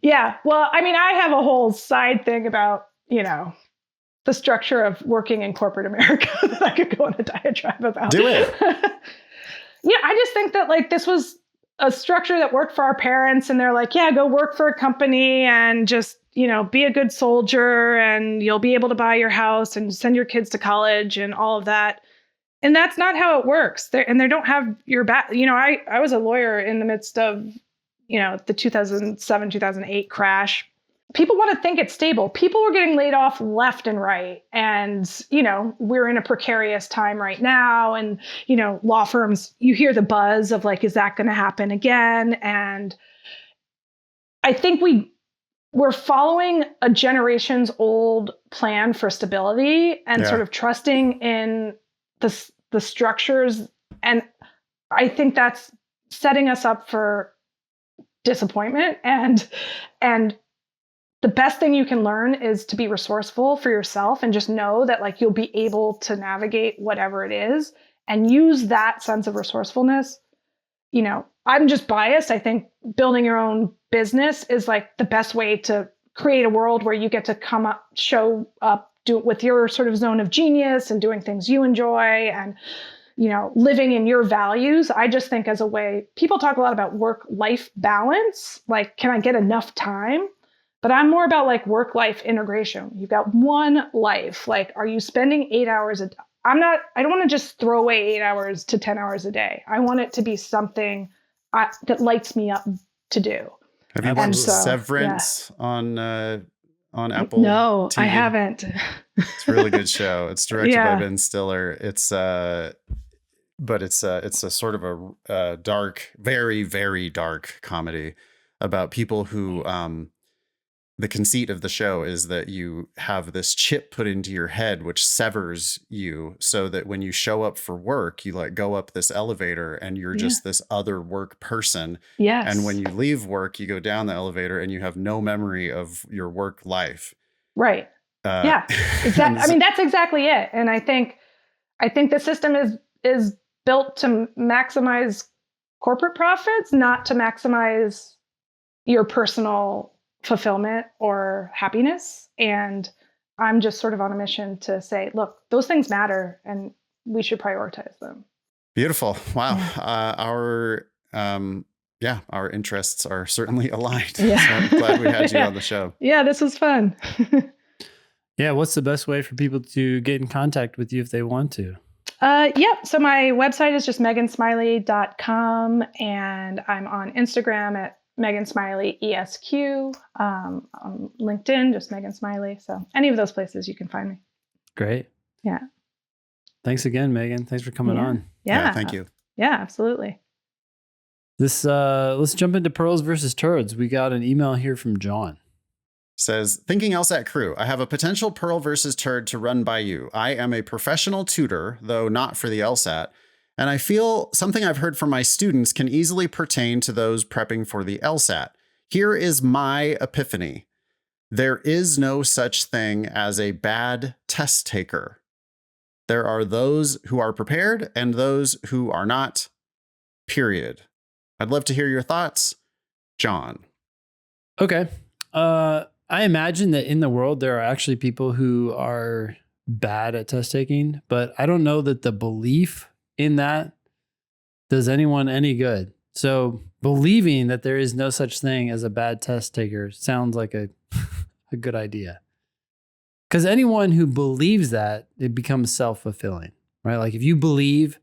Yeah. Well, I mean, I have a whole side thing about, the structure of working in corporate America that I could go on a diatribe about. Do it. Yeah. I just think that like this was a structure that worked for our parents, and they're like, yeah, go work for a company and just, be a good soldier, and you'll be able to buy your house and send your kids to college and all of that. And that's not how it works. They don't have your back. I was a lawyer in the midst of, the 2007, 2008 crash. People want to think it's stable. People were getting laid off left and right. And, we're in a precarious time right now. And, law firms, you hear the buzz of like, is that going to happen again? And I think we're following a generation's old plan for stability and sort of trusting in the structures. And I think that's setting us up for disappointment and the best thing you can learn is to be resourceful for yourself and just know that like you'll be able to navigate whatever it is and use that sense of resourcefulness. You know, I'm just biased. I think building your own business is like the best way to create a world where you get to come up, show up, do it with your sort of zone of genius and doing things you enjoy and, you know, living in your values. I just think as a way, people talk a lot about work-life balance. Like, can I get enough time? But I'm more about like work-life integration. You've got one life. Like, are you spending 8 hours a day? I don't want to just throw away 8 hours to 10 hours a day. I want it to be something that lights me up to do. Have you watched Severance on Apple? No, TV? I haven't. It's a really good show. It's directed by Ben Stiller. But it's a sort of a dark, very, very dark comedy about people who, the conceit of the show is that you have this chip put into your head, which severs you so that when you show up for work, you like go up this elevator and you're just this other work person. Yes. And when you leave work, you go down the elevator and you have no memory of your work life. Right. Yeah, exactly. I mean, that's exactly it. And I think the system is built to maximize corporate profits, not to maximize your personal fulfillment or happiness. And I'm just sort of on a mission to say, look, those things matter and we should prioritize them. Beautiful. Wow. Our interests are certainly aligned. Yeah. So I'm glad we had you on the show. Yeah, this was fun. Yeah. What's the best way for people to get in contact with you if they want to? So my website is just megansmiley.com and I'm on Instagram at Megan Smiley ESQ, on LinkedIn, just Megan Smiley. So any of those places you can find me. Great. Yeah. Thanks again, Megan. Thanks for coming on. Yeah. Thank you. Yeah, absolutely. Let's jump into pearls versus turds. We got an email here from John. Says, thinking LSAT crew, I have a potential pearl versus turd to run by you. I am a professional tutor, though not for the LSAT. And I feel something I've heard from my students can easily pertain to those prepping for the LSAT. Here is my epiphany. There is no such thing as a bad test taker. There are those who are prepared and those who are not, period. I'd love to hear your thoughts, John. Okay. I imagine that in the world, there are actually people who are bad at test taking, but I don't know that the belief in that does anyone any good. So believing that there is no such thing as a bad test taker sounds like a good idea. Because anyone who believes that, it becomes self-fulfilling, right? Like if you believe,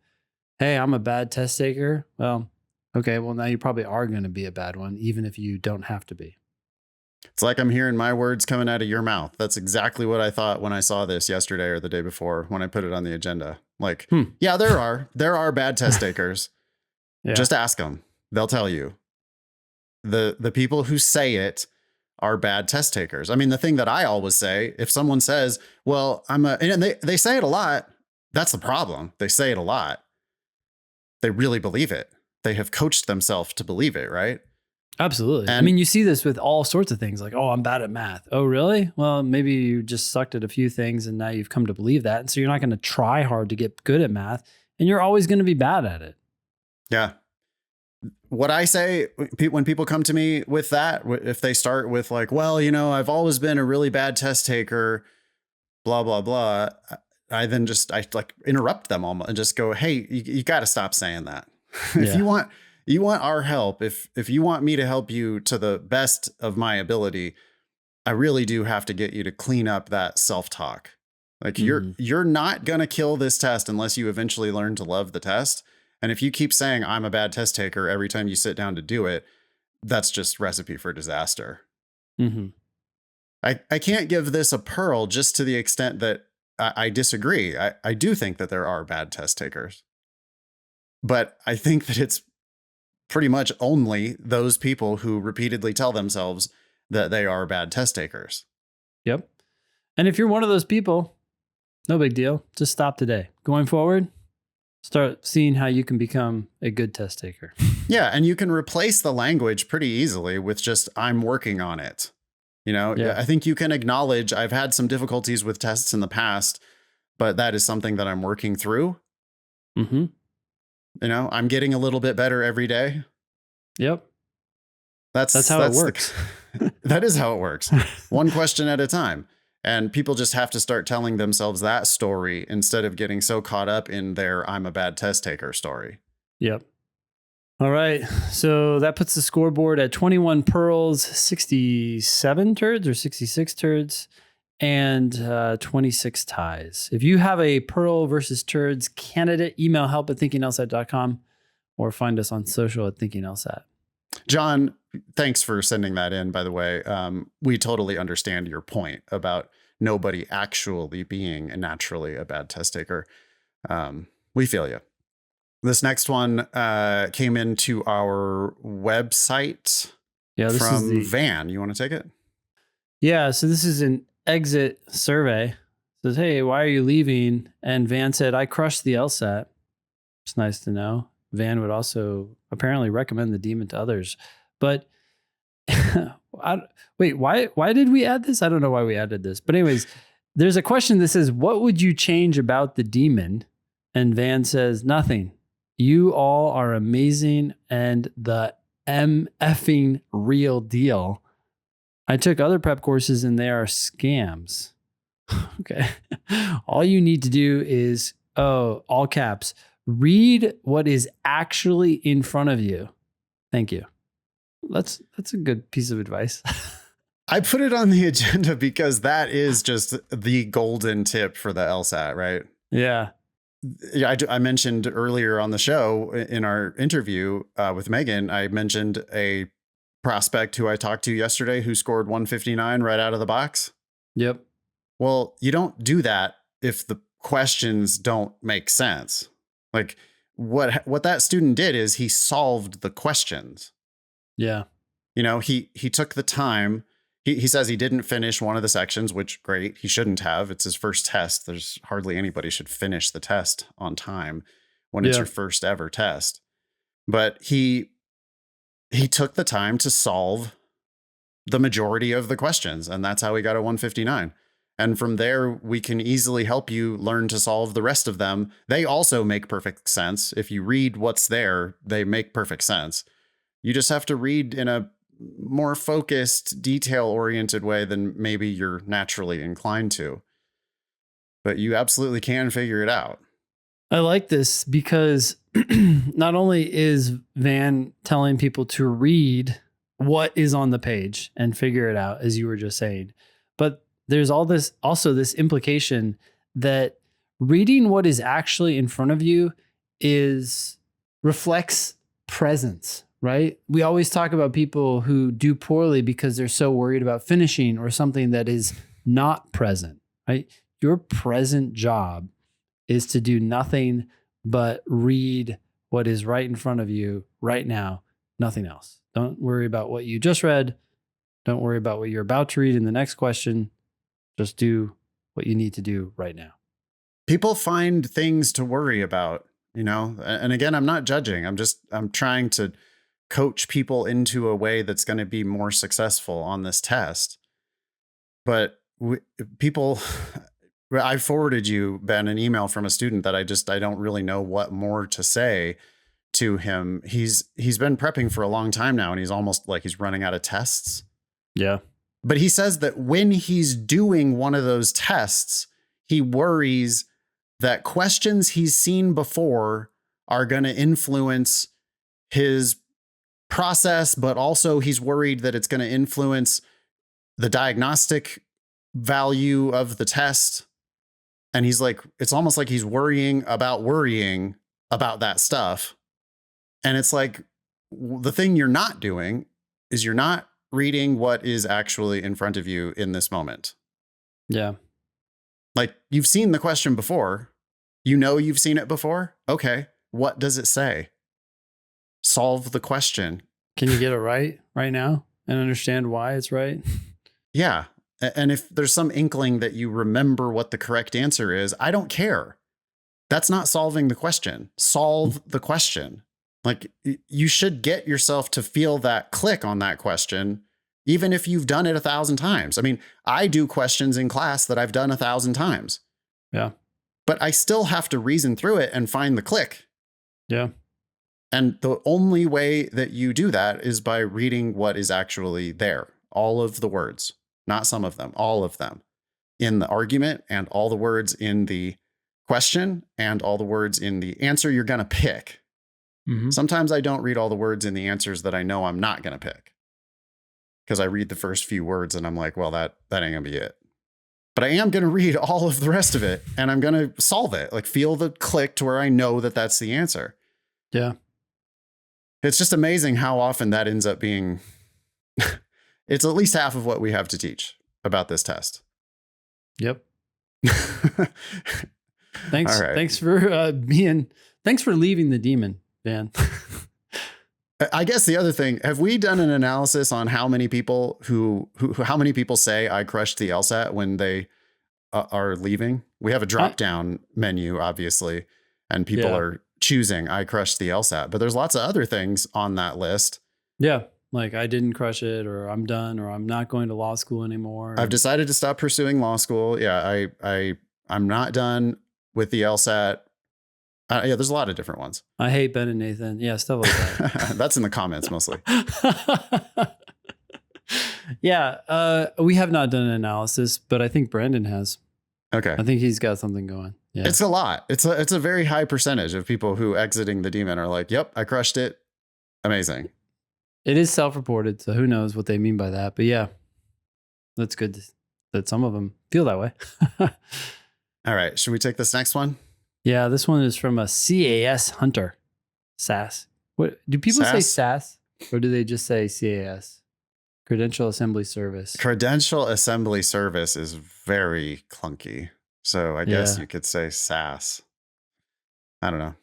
hey, I'm a bad test taker, well, okay, well now you probably are going to be a bad one, even if you don't have to be. It's like I'm hearing my words coming out of your mouth. That's exactly what I thought when I saw this yesterday or the day before when I put it on the agenda. Like, yeah, there are bad test takers. Yeah. Just ask them. They'll tell you. The people who say it are bad test takers. I mean, the thing that I always say, if someone says, well, and they say it a lot, that's the problem. They say it a lot. They really believe it. They have coached themselves to believe it, right? Absolutely. And I mean, you see this with all sorts of things like, oh, I'm bad at math. Oh, really? Well, maybe you just sucked at a few things and now you've come to believe that. And so you're not going to try hard to get good at math and you're always going to be bad at it. Yeah. What I say when people come to me with that, if they start with like, well, I've always been a really bad test taker, blah, blah, blah. I like interrupt them almost and just go, hey, you got to stop saying that. If you want our help, if you want me to help you to the best of my ability, I really do have to get you to clean up that self-talk. Like you're not going to kill this test unless you eventually learn to love the test. And if you keep saying I'm a bad test taker every time you sit down to do it, that's just recipe for disaster. Mm-hmm. I can't give this a pearl just to the extent that I disagree. I do think that there are bad test takers, but I think that it's pretty much only those people who repeatedly tell themselves that they are bad test takers. Yep. And if you're one of those people, no big deal. Just stop today. Going forward, start seeing how you can become a good test taker. Yeah. And you can replace the language pretty easily with just, I'm working on it. Yeah. I think you can acknowledge I've had some difficulties with tests in the past, but that is something that I'm working through. Mm-hmm. I'm getting a little bit better every day. Yep. That's how it works. That is how it works. One question at a time. And people just have to start telling themselves that story instead of getting so caught up in their I'm a bad test taker story. Yep. All right. So that puts the scoreboard at 21 pearls, 67 turds or 66 turds, and 26 ties. If you have a pearl versus turds candidate, email help@thinkinglsat.com or find us on social at thinkinglsat. John, thanks for sending that in, by the way. We totally understand your point about nobody actually being naturally a bad test taker. We feel you. This next one came into our website from Van. You want to take it? Yeah, so this is an exit survey. It says, hey, why are you leaving? And Van said, I crushed the LSAT. It's nice to know. Van would also apparently recommend the demon to others. But wait, why did we add this? I don't know why we added this. But anyways, there's a question that says, what would you change about the demon? And Van says, nothing. You all are amazing and the effing real deal. I took other prep courses and they are scams. Okay. All you need to do is, all caps, read what is actually in front of you. Thank you. That's a good piece of advice. I put it on the agenda because that is just the golden tip for the LSAT, right? Yeah. Yeah, I mentioned earlier on the show in our interview with Megan, I mentioned a prospect who I talked to yesterday who scored 159 right out of the box. Yep. Well, you don't do that if the questions don't make sense. Like what that student did is he solved the questions. Yeah. He took the time. He says he didn't finish one of the sections, which great. He shouldn't have. It's his first test. There's hardly anybody should finish the test on time when it's your first ever test. But he took the time to solve the majority of the questions, and that's how he got a 159. And from there, we can easily help you learn to solve the rest of them. They also make perfect sense. If you read what's there, they make perfect sense. You just have to read in a more focused, detail-oriented way than maybe you're naturally inclined to. But you absolutely can figure it out. I like this because not only is Van telling people to read what is on the page and figure it out, as you were just saying, but there's also this implication that reading what is actually in front of you reflects presence, right? We always talk about people who do poorly because they're so worried about finishing or something that is not present, right? Your present job is to do nothing but read what is right in front of you right now, nothing else. Don't worry about what you just read. Don't worry about what you're about to read in the next question. Just do what you need to do right now. People find things to worry about, and again, I'm not judging. I'm trying to coach people into a way that's going to be more successful on this test. But I forwarded you, Ben, an email from a student that I don't really know what more to say to him. He's been prepping for a long time now, and he's almost like he's running out of tests. Yeah. But he says that when he's doing one of those tests, he worries that questions he's seen before are going to influence his process, but also he's worried that it's going to influence the diagnostic value of the test. And he's like, it's almost like he's worrying about that stuff. And it's like, the thing you're not doing is you're not reading what is actually in front of you in this moment. Yeah. Like, you've seen the question before. You've seen it before. Okay. What does it say? Solve the question. Can you get it right now and understand why it's right? Yeah. And if there's some inkling that you remember what the correct answer is, I don't care. That's not solving the question. Solve the question. Like, you should get yourself to feel that click on that question even if you've done it 1,000 times. I mean, I do questions in class that I've done 1,000 times. Yeah. But I still have to reason through it and find the click. Yeah. And the only way that you do that is by reading what is actually there. All of the words, not some of them, all of them in the argument, and all the words in the question, and all the words in the answer you're going to pick. Mm-hmm. Sometimes I don't read all the words in the answers that I know I'm not going to pick, because I read the first few words and I'm like, well, that ain't gonna be it. But I am going to read all of the rest of it, and I'm going to solve it, like feel the click to where I know that that's the answer. Yeah. It's just amazing how often that ends up being, it's at least half of what we have to teach about this test. Yep. Thanks. All right. Thanks for leaving the demon, Van. I guess the other thing, have we done an analysis on how many people how many people say I crushed the LSAT when they are leaving? We have a drop down menu, obviously, and people are choosing I crushed the LSAT, but there's lots of other things on that list. Yeah. Like I didn't crush it, or I'm done, or I'm not going to law school anymore. I've decided to stop pursuing law school. Yeah. I'm not done with the LSAT. Yeah, there's a lot of different ones. I hate Ben and Nathan. Yeah, stuff like that. That's in the comments mostly. Yeah, we have not done an analysis, but I think Brandon has. Okay. I think he's got something going. Yeah. It's a lot. It's a very high percentage of people who exiting the demon are like, yep, I crushed it. Amazing. It is self-reported, so who knows what they mean by that. But yeah, that's good that some of them feel that way. All right. Should we take this next one? Yeah, this one is from a CAS hunter. SAS. What do people say SAS, or do they just say CAS? Credential Assembly Service. Credential Assembly Service is very clunky. So I guess you could say SAS. I don't know.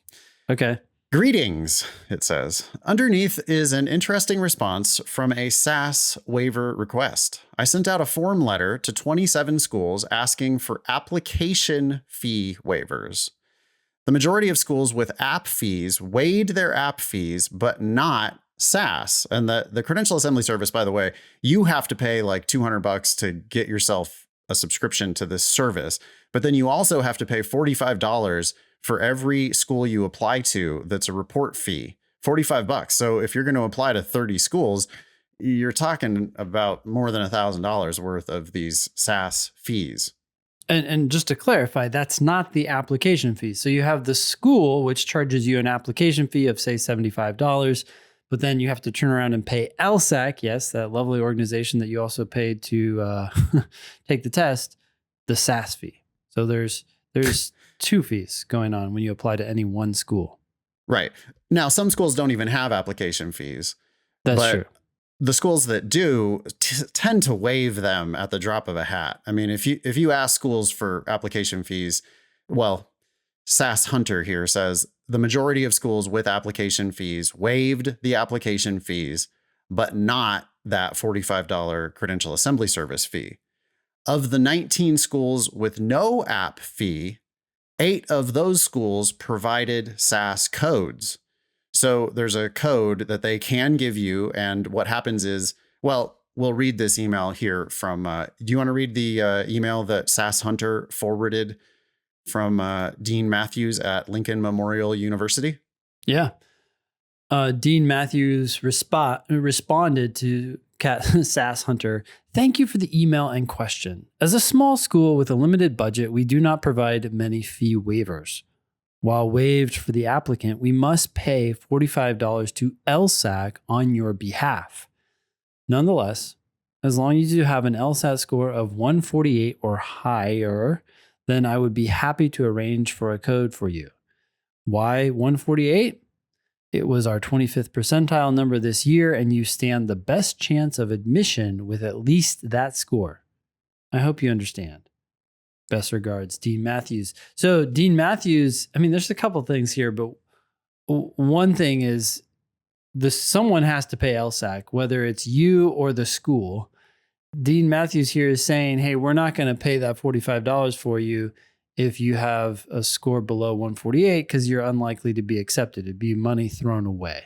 Okay. Greetings, it says. Underneath is an interesting response from a SAS waiver request. I sent out a form letter to 27 schools asking for application fee waivers. The majority of schools with app fees waived their app fees, but not SAS. And the Credential Assembly Service, by the way, you have to pay like $200 to get yourself a subscription to this service. But then you also have to pay $45 for every school you apply to. That's a report fee, $45. So if you're going to apply to 30 schools, you're talking about more than $1,000 worth of these SAS fees. And just to clarify, that's not the application fee. So you have the school, which charges you an application fee of, say, $75, but then you have to turn around and pay LSAC, yes, that lovely organization that you also paid to take the test, the SAS fee. So there's two fees going on when you apply to any one school. Right. Now, some schools don't even have application fees. That's true. The schools that do tend to waive them at the drop of a hat. I mean, if you ask schools for application fees, well, SAS Hunter here says the majority of schools with application fees waived the application fees, but not that $45 Credential Assembly Service fee. Of the 19 schools with no app fee, 8 of those schools provided SAS codes. So there's a code that they can give you. And what happens is, well, we'll read this email here from, do you want to read the email that SAS Hunter forwarded from Dean Matthews at Lincoln Memorial University? Yeah. Dean Matthews responded to SAS Hunter. Thank you for the email and question. As a small school with a limited budget, we do not provide many fee waivers. While waived for the applicant, we must pay $45 to LSAC on your behalf. Nonetheless, as long as you have an LSAT score of 148 or higher, then I would be happy to arrange for a code for you. Why 148? It was our 25th percentile number this year, and you stand the best chance of admission with at least that score. I hope you understand. Best regards, Dean Matthews. So Dean Matthews, I mean, there's a couple things here, but one thing is someone has to pay LSAC, whether it's you or the school. Dean Matthews here is saying, hey, we're not going to pay that $45 for you if you have a score below 148 because you're unlikely to be accepted. It'd be money thrown away.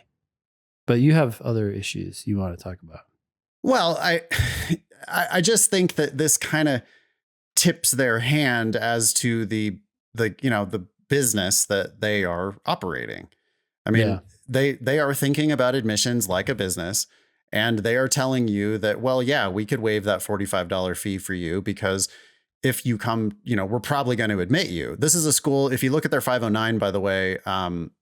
But you have other issues you want to talk about. Well, I just think that this kind of tips their hand as to the business that they are operating. I mean, they are thinking about admissions like a business, and they are telling you that, well, yeah, we could waive that $45 fee for you because if you come, we're probably going to admit you. This is a school. If you look at their 509, by the way,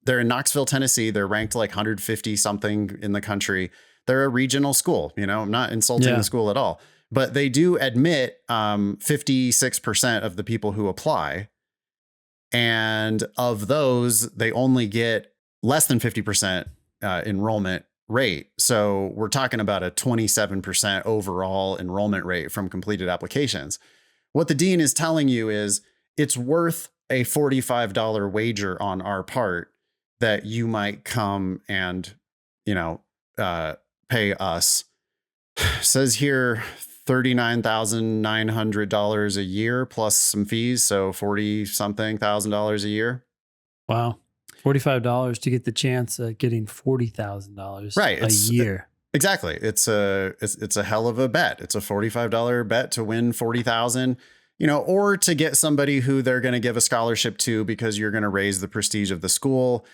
they're in Knoxville, Tennessee. They're ranked like 150 something in the country. They're a regional school. I'm not insulting the school at all, but they do admit 56% of the people who apply. And of those, they only get less than 50% enrollment rate. So we're talking about a 27% overall enrollment rate from completed applications. What the dean is telling you is it's worth a $45 wager on our part that you might come and, pay us. Says here $39,900 a year plus some fees. So 40 something $1,000 a year. Wow. $45 to get the chance at getting $40,000 a year. Exactly. It's a hell of a bet. It's a $45 bet to win 40,000, or to get somebody who they're going to give a scholarship to because you're going to raise the prestige of the school.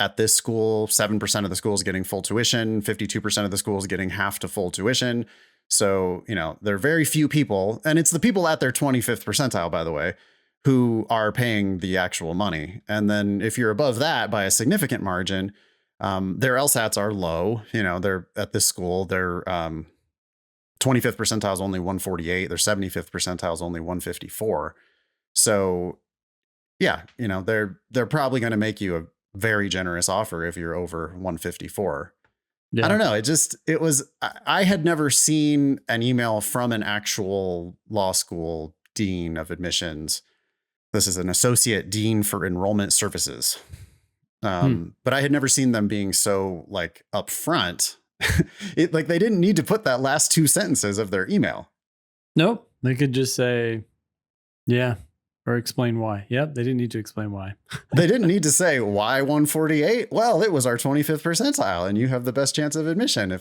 At this school, 7% of the school is getting full tuition. 52% of the school is getting half to full tuition. So, there are very few people, and it's the people at their 25th percentile, by the way, who are paying the actual money. And then if you're above that by a significant margin, their LSATs are low. They're at this school, their 25th percentile is only 148. Their 75th percentile is only 154. So yeah, they're probably going to make you a very generous offer if you're over 154. Yeah. I don't know. I had never seen an email from an actual law school dean of admissions. This is an associate dean for enrollment services. But I had never seen them being so like upfront. They didn't need to put that last two sentences of their email. Nope. They could just say, yeah, or explain why. Yep. They didn't need to explain why. They didn't need to say why 148. Well, it was our 25th percentile and you have the best chance of admission.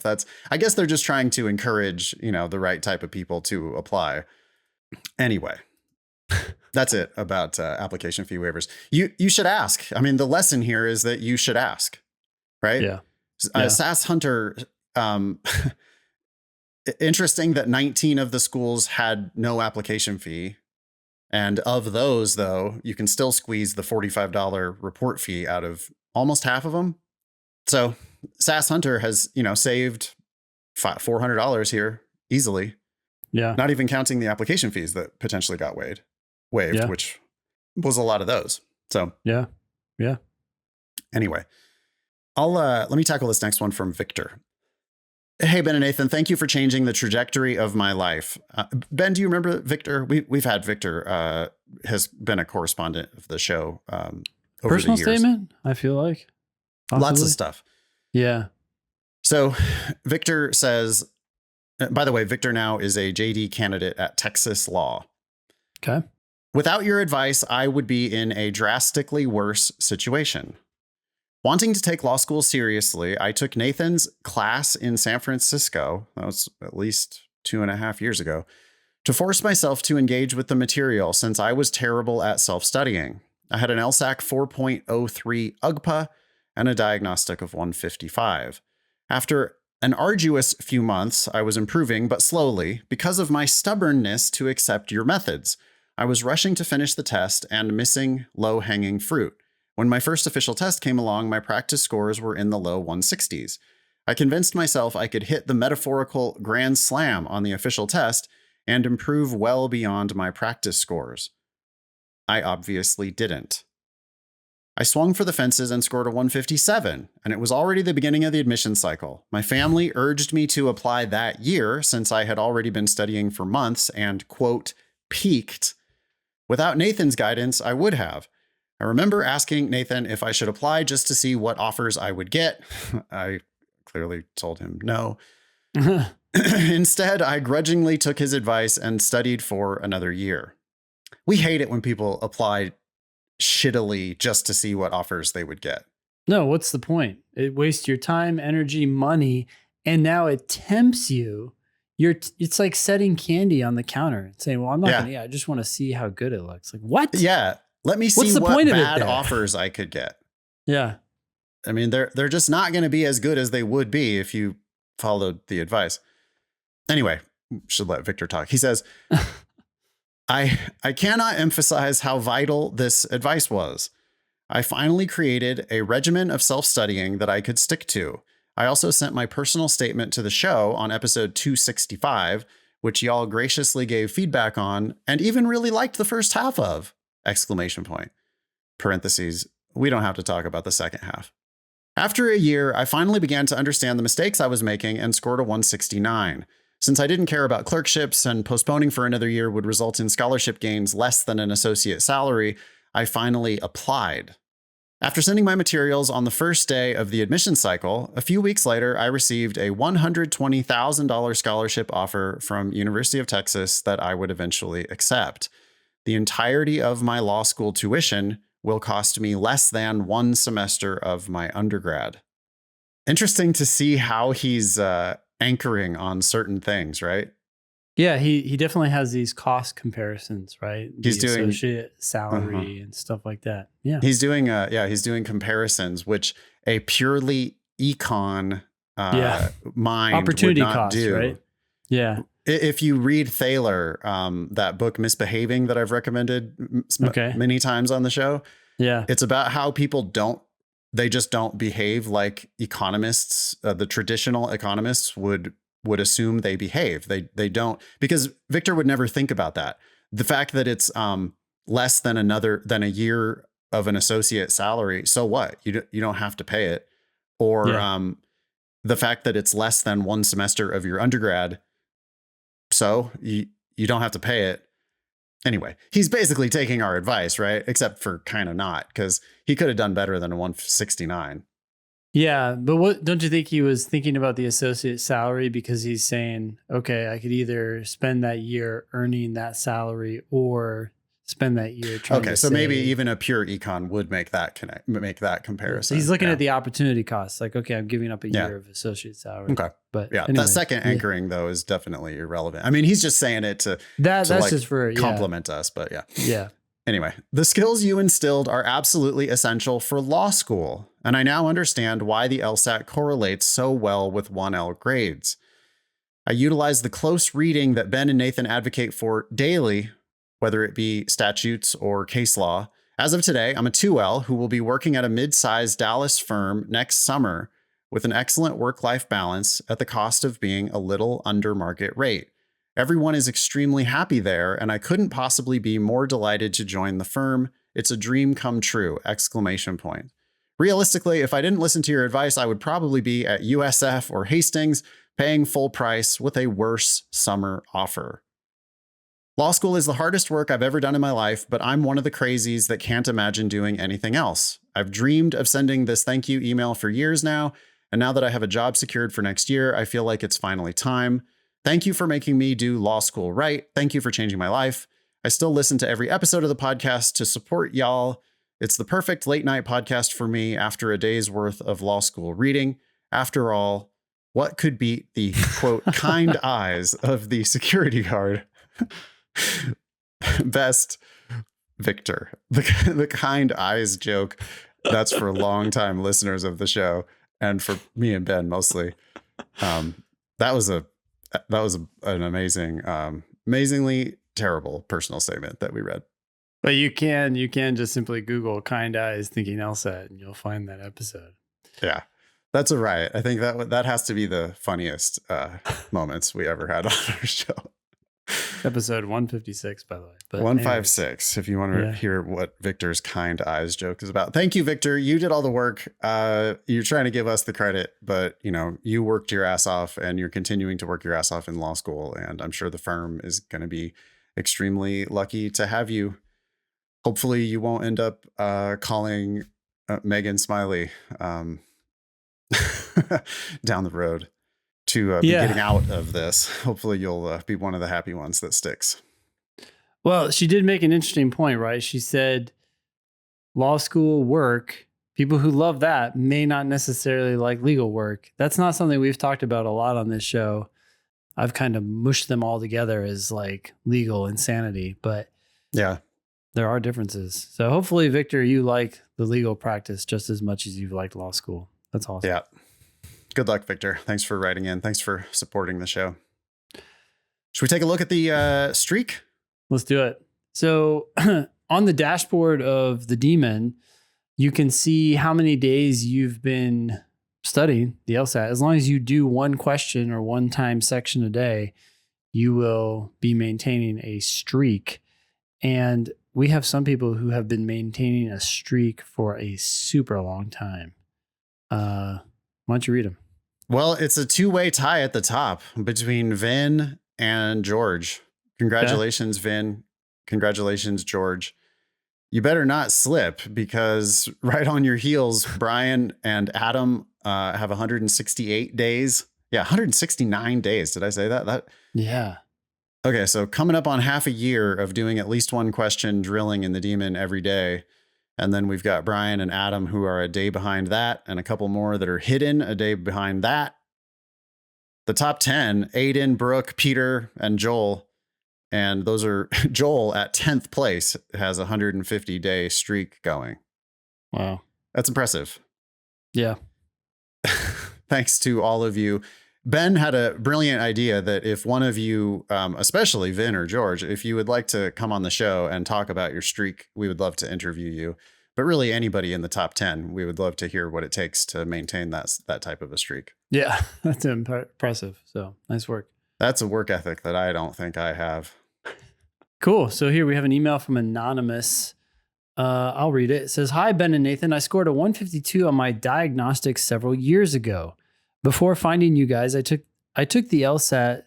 I guess they're just trying to encourage, the right type of people to apply. Anyway. That's it about application fee waivers. You should ask. I mean, the lesson here is that you should ask, right? Yeah. SAS Hunter, interesting that 19 of the schools had no application fee. And of those, though, you can still squeeze the $45 report fee out of almost half of them. So SAS Hunter has, saved $400 here easily. Yeah. Not even counting the application fees that potentially got waived, which was a lot of those. So yeah. Anyway, let me tackle this next one from Victor. Hey, Ben and Nathan, thank you for changing the trajectory of my life. Ben, do you remember Victor? We've had Victor has been a correspondent of the show over Personal the years. Statement, I feel like. Possibly. Lots of stuff. Yeah. So Victor says, by the way, Victor now is a JD candidate at Texas Law. Okay. Without your advice, I would be in a drastically worse situation. Wanting to take law school seriously, I took Nathan's class in San Francisco, that was at least 2.5 years ago, to force myself to engage with the material since I was terrible at self-studying. I had an LSAC 4.03 UGPA and a diagnostic of 155. After an arduous few months, I was improving, but slowly, because of my stubbornness to accept your methods. I was rushing to finish the test and missing low-hanging fruit. When my first official test came along, my practice scores were in the low 160s. I convinced myself I could hit the metaphorical grand slam on the official test and improve well beyond my practice scores. I obviously didn't. I swung for the fences and scored a 157, and it was already the beginning of the admission cycle. My family urged me to apply that year since I had already been studying for months and, quote, peaked. Without Nathan's guidance, I would have. I remember asking Nathan if I should apply just to see what offers I would get. I clearly told him no. Instead, I grudgingly took his advice and studied for another year. We hate it when people apply shittily just to see what offers they would get. No, what's the point? It wastes your time, energy, money, and now it tempts you. It's like setting candy on the counter and saying, well, I'm not going to, I just want to see how good it looks. Like, what? Yeah. Let me see what bad offers I could get. Yeah. I mean, they're just not going to be as good as they would be if you followed the advice. Anyway, should let Victor talk. He says, I cannot emphasize how vital this advice was. I finally created a regimen of self-studying that I could stick to. I also sent my personal statement to the show on episode 265, which y'all graciously gave feedback on and even really liked the first half of! Exclamation point. Parentheses, we don't have to talk about the second half. After a year, I finally began to understand the mistakes I was making and scored a 169. Since I didn't care about clerkships and postponing for another year would result in scholarship gains less than an associate salary, I finally applied. After sending my materials on the first day of the admission cycle, a few weeks later, I received a $120,000 scholarship offer from University of Texas that I would eventually accept. The entirety of my law school tuition will cost me less than one semester of my undergrad. Interesting to see how he's anchoring on certain things, right? Yeah, he definitely has these cost comparisons, right? He's doing associate salary and stuff like that. Yeah, he's doing comparisons, which a purely econ mind opportunity would not cost, do. Right? Yeah. If you read Thaler, that book Misbehaving that I've recommended many times on the show, it's about how people just don't behave like economists, the traditional economists would assume they behave. They don't, because Victor would never think about that. The fact that it's less than a year of an associate salary, so what? You don't have to pay it. Or the fact that it's less than one semester of your undergrad, so you don't have to pay it. Anyway, he's basically taking our advice, right? Except for kind of not, because he could have done better than a 169. Yeah, but what don't you think he was thinking about the associate salary, because he's saying, okay, I could either spend that year earning that salary or spend that year trying to so maybe even a pure econ would make that comparison. He's looking at the opportunity cost, like, okay, I'm giving up a year of associate salary. Okay. But anyway, that second anchoring though is definitely irrelevant. I mean, he's just saying it to that's like just for compliment us, but yeah. Anyway, the skills you instilled are absolutely essential for law school, and I now understand why the LSAT correlates so well with 1L grades. I utilize the close reading that Ben and Nathan advocate for daily, whether it be statutes or case law. As of today, I'm a 2L who will be working at a mid-sized Dallas firm next summer with an excellent work-life balance at the cost of being a little under market rate. Everyone is extremely happy there, and I couldn't possibly be more delighted to join the firm. It's a dream come true! Exclamation point. Realistically, if I didn't listen to your advice, I would probably be at USF or Hastings paying full price with a worse summer offer. Law school is the hardest work I've ever done in my life, but I'm one of the crazies that can't imagine doing anything else. I've dreamed of sending this thank you email for years now, and now that I have a job secured for next year, I feel like it's finally time. Thank you for making me do law school right. Thank you for changing my life. I still listen to every episode of the podcast to support y'all. It's the perfect late night podcast for me after a day's worth of law school reading. After all, what could beat the, quote, kind eyes of the security guard? Best, Victor. The kind eyes joke, that's for longtime listeners of the show and for me and Ben mostly. That was an amazingly terrible personal statement that we read. But you can just simply Google kind eyes thinking LSAT and you'll find that episode. Yeah, that's a riot. I think that has to be the funniest moments we ever had on our show. Episode 156, by the way. But 156, if you want to hear what Victor's kind eyes joke is about. Thank you, Victor. You did all the work. You're trying to give us the credit, but you worked your ass off and you're continuing to work your ass off in law school. And I'm sure the firm is going to be extremely lucky to have you. Hopefully you won't end up calling Megan Smiley down the road to be getting out of this. Hopefully you'll be one of the happy ones that sticks. Well, she did make an interesting point, right? She said law school work, people who love that may not necessarily like legal work. That's not something we've talked about a lot on this show. I've kind of mushed them all together as like legal insanity, but yeah, there are differences. So hopefully, Victor, you like the legal practice just as much as you've liked law school. That's awesome. Yeah. Good luck, Victor. Thanks for writing in. Thanks for supporting the show. Should we take a look at the streak? Let's do it. So on the dashboard of the Demon, you can see how many days you've been studying the LSAT. As long as you do one question or one time section a day, you will be maintaining a streak. And we have some people who have been maintaining a streak for a super long time. Why don't you read them? Well, it's a two-way tie at the top between Vin and George. Congratulations, Vin. Congratulations, George. You better not slip, because right on your heels, Brian and Adam have 168 days. Yeah, 169 days. Did I say that? Yeah. Okay, so coming up on half a year of doing at least one question drilling in the Demon every day. And then we've got Brian and Adam who are a day behind that, and a couple more that are hidden a day behind that. The top 10, Aiden, Brooke, Peter, and Joel. And those are Joel at 10th place, has a 150-day streak going. Wow. That's impressive. Yeah. Thanks to all of you. Ben had a brilliant idea that if one of you, especially Vin or George, if you would like to come on the show and talk about your streak, we would love to interview you. But really anybody in the top 10, we would love to hear what it takes to maintain that type of a streak. Yeah, that's impressive. So nice work. That's a work ethic that I don't think I have. Cool. So here we have an email from Anonymous. I'll read it. It says, "Hi, Ben and Nathan. I scored a 152 on my diagnostics several years ago. Before finding you guys, I took the LSAT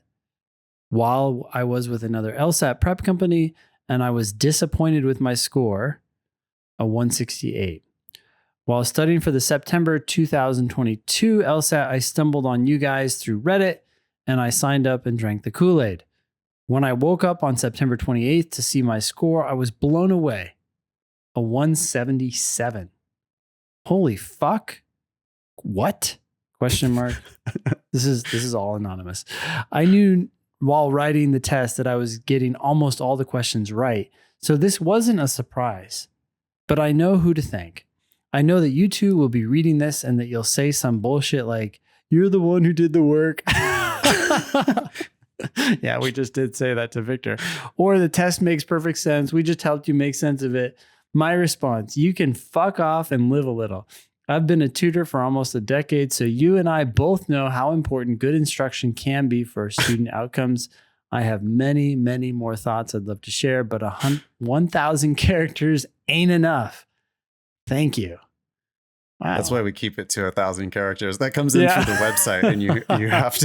while I was with another LSAT prep company, and I was disappointed with my score, a 168. While studying for the September 2022 LSAT, I stumbled on you guys through Reddit, and I signed up and drank the Kool-Aid. When I woke up on September 28th to see my score, I was blown away, a 177. Holy fuck. What? Question mark. This is all anonymous. I knew while writing the test that I was getting almost all the questions right, so this wasn't a surprise. But I know who to thank. I know that you two will be reading this and that you'll say some bullshit like, "You're the one who did the work." Yeah, we just did say that to Victor. Or, "The test makes perfect sense. We just helped you make sense of it." My response: you can fuck off and live a little. I've been a tutor for almost a decade, so you and I both know how important good instruction can be for student outcomes. I have many, many more thoughts I'd love to share, but 1,000 characters ain't enough. Thank you. Wow. That's why we keep it to 1,000 characters. That comes in through the website, and you have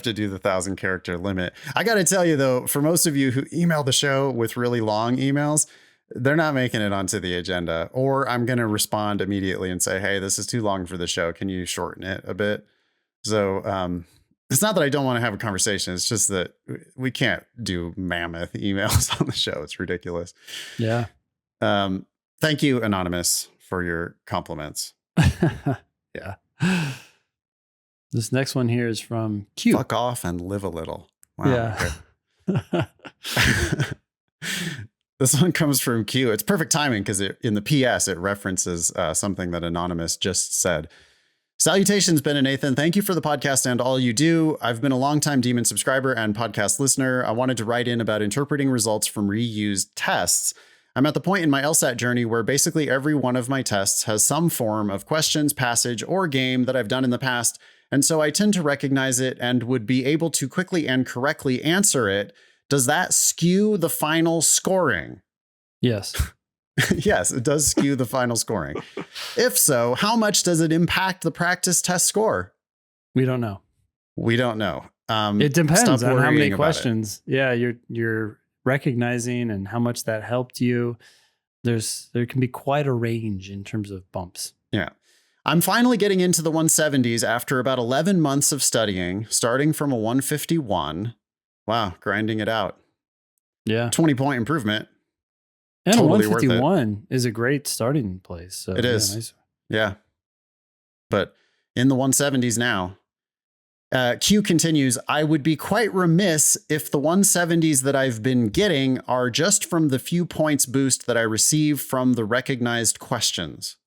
to do the 1,000 character limit. I got to tell you though, for most of you who email the show with really long emails, they're not making it onto the agenda, or I'm going to respond immediately and say, "Hey, this is too long for the show. Can you shorten it a bit?" So it's not that I don't want to have a conversation. It's just that we can't do mammoth emails on the show. It's ridiculous. Yeah. Thank you, Anonymous, for your compliments. Yeah. This next one here is from Q. Fuck off and live a little. Wow. Yeah. Okay. This one comes from Q. It's perfect timing because in the PS, it references something that Anonymous just said. "Salutations, Ben and Nathan. Thank you for the podcast and all you do. I've been a longtime Demon subscriber and podcast listener. I wanted to write in about interpreting results from reused tests. I'm at the point in my LSAT journey where basically every one of my tests has some form of questions, passage, or game that I've done in the past, and so I tend to recognize it and would be able to quickly and correctly answer it. Does that skew the final scoring?" Yes. Yes, it does skew the final scoring. If so, how much does it impact the practice test score? We don't know. We don't know. It depends on how many about questions. Yeah, you're recognizing and how much that helped you. There can be quite a range in terms of bumps. Yeah. I'm finally getting into the 170s after about 11 months of studying, starting from a 151. Wow, grinding it out. Yeah. 20-point improvement. And totally worth it. 151 is a great starting place. So It is. Nice. Yeah. But in the 170s now, Q continues, I would be quite remiss if the 170s that I've been getting are just from the few points boost that I receive from the recognized questions.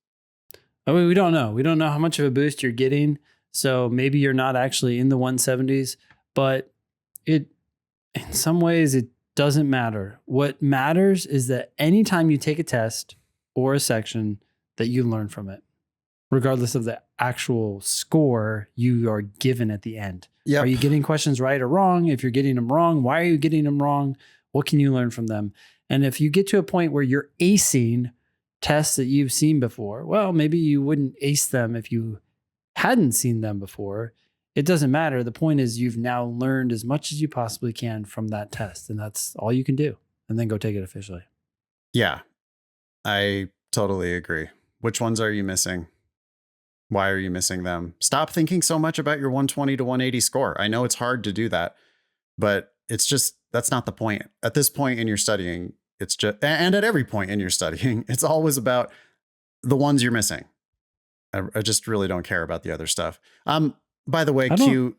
I mean, we don't know. We don't know how much of a boost you're getting. So maybe you're not actually in the 170s, but in some ways it doesn't matter. What matters is that anytime you take a test or a section, that you learn from it, regardless of the actual score you are given at the end. Yep. Are you getting questions right or wrong? If you're getting them wrong, why are you getting them wrong? What can you learn from them? And if you get to a point where you're acing tests that you've seen before, well, maybe you wouldn't ace them if you hadn't seen them before. It doesn't matter. The point is you've now learned as much as you possibly can from that test, and that's all you can do. And then go take it officially. Yeah, I totally agree. Which ones are you missing? Why are you missing them? Stop thinking so much about your 120 to 180 score. I know it's hard to do that, but it's just, that's not the point. At this point in your studying, it's just, and at every point in your studying, it's always about the ones you're missing. I just really don't care about the other stuff. By the way, Q,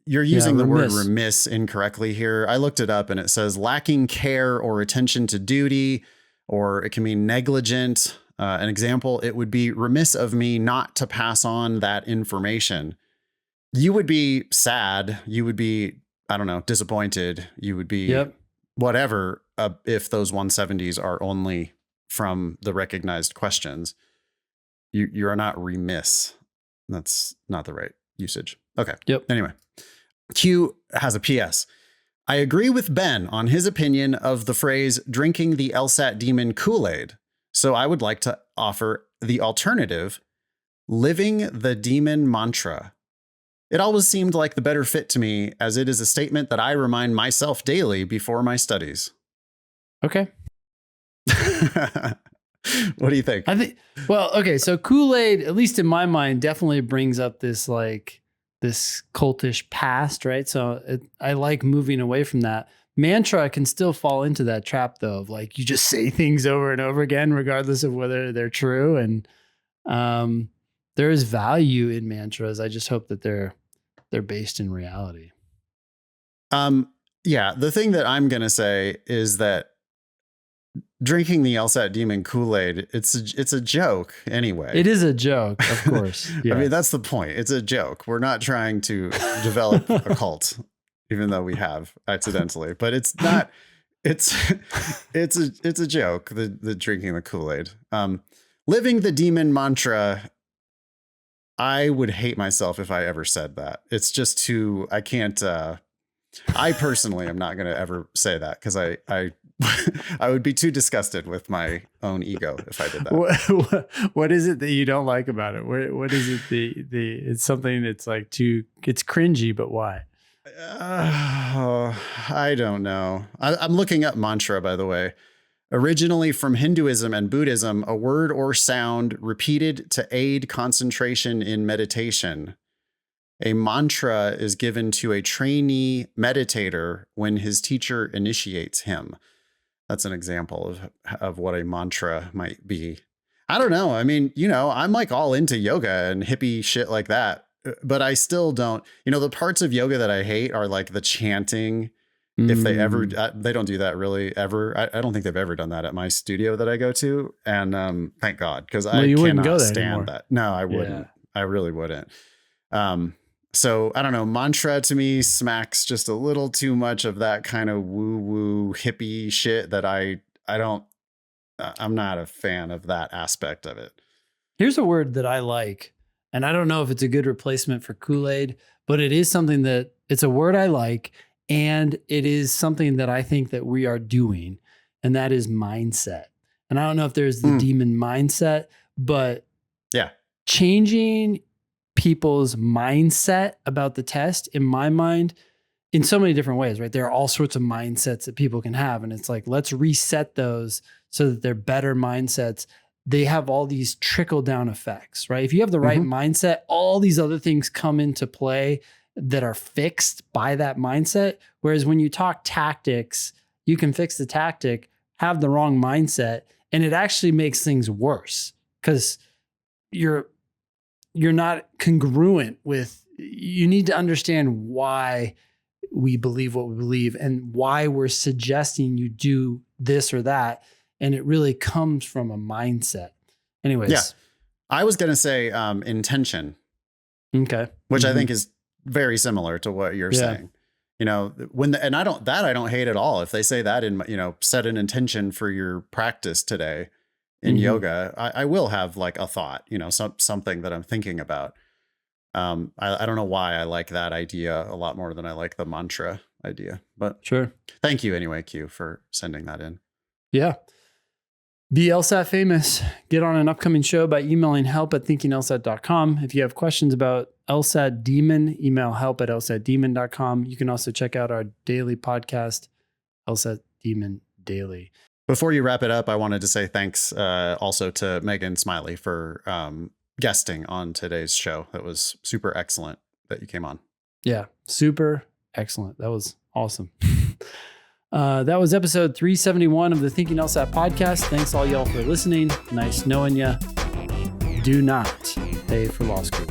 you're using the word remiss incorrectly here. I looked it up and it says lacking care or attention to duty, or it can mean negligent. An example, it would be remiss of me not to pass on that information. You would be sad. You would be, I don't know, disappointed. You would be whatever if those 170s are only from the recognized questions. You are not remiss. That's not the right usage. Okay. Yep. Anyway, Q has a PS. I agree with Ben on his opinion of the phrase drinking the LSAT demon Kool-Aid. So I would like to offer the alternative, living the demon mantra. It always seemed like the better fit to me, as it is a statement that I remind myself daily before my studies. Okay. What do you think? Okay. So Kool-Aid, at least in my mind, definitely brings up this cultish past, right? So I like moving away from that. Mantra can still fall into that trap, though, of like you just say things over and over again, regardless of whether they're true. And there is value in mantras. I just hope that they're based in reality. Yeah, the thing that I'm gonna say is that drinking the LSAT demon Kool-Aid, it's a joke anyway. It is a joke, of course. Yeah. I mean, that's the point. It's a joke. We're not trying to develop a cult, even though we have accidentally, but it's not, it's a joke, the drinking the Kool-Aid. Living the demon mantra, I would hate myself if I ever said that. It's just too, I can't, I personally am not going to ever say that because I would be too disgusted with my own ego if I did that. What is it that you don't like about it? What is it? It's something that's like it's cringy, but why? I don't know. I'm looking up mantra, by the way. Originally from Hinduism and Buddhism, a word or sound repeated to aid concentration in meditation. A mantra is given to a trainee meditator when his teacher initiates him. That's an example of what a mantra might be. I don't know. I mean, I'm like all into yoga and hippie shit like that, but I still don't, the parts of yoga that I hate are like the chanting. If they ever, they don't do that really ever. I don't think they've ever done that at my studio that I go to. And thank God, because I cannot stand that. No, I wouldn't. Yeah. I really wouldn't. So I don't know, mantra to me smacks just a little too much of that kind of woo-woo hippie shit that I'm not a fan of that aspect of it. Here's a word that I like, and I don't know if it's a good replacement for Kool-Aid, but it is something that it's a word I like, and it is something that I think that we are doing, and that is mindset. And I don't know if there's the demon mindset, but yeah, changing people's mindset about the test, in my mind, in so many different ways, right? There are all sorts of mindsets that people can have. And it's like, let's reset those so that they're better mindsets. They have all these trickle down effects, right? If you have the right mindset, all these other things come into play that are fixed by that mindset. Whereas when you talk tactics, you can fix the tactic. have the wrong mindset, and it actually makes things worse because you're not congruent with, you need to understand why we believe what we believe and why we're suggesting you do this or that. And it really comes from a mindset. Anyways. Yeah. I was going to say intention. Okay. Which I think is very similar to what you're saying. You know, I don't hate at all. If they say that in, you know, set an intention for your practice today in yoga, I will have like a thought, you know, something that I'm thinking about. I don't know why I like that idea a lot more than I like the mantra idea, but sure. Thank you anyway, Q, for sending that in. Yeah. Be LSAT famous. Get on an upcoming show by emailing help@thinkinglsat.com. If you have questions about LSAT Demon, email help@lsatdemon.com. You can also check out our daily podcast, LSAT Demon Daily. Before you wrap it up, I wanted to say thanks also to Megan Smiley for guesting on today's show. That was super excellent that you came on. Yeah, super excellent. That was awesome. That was episode 371 of the Thinking LSAT podcast. Thanks all y'all for listening. Nice knowing you. Do not pay for law school.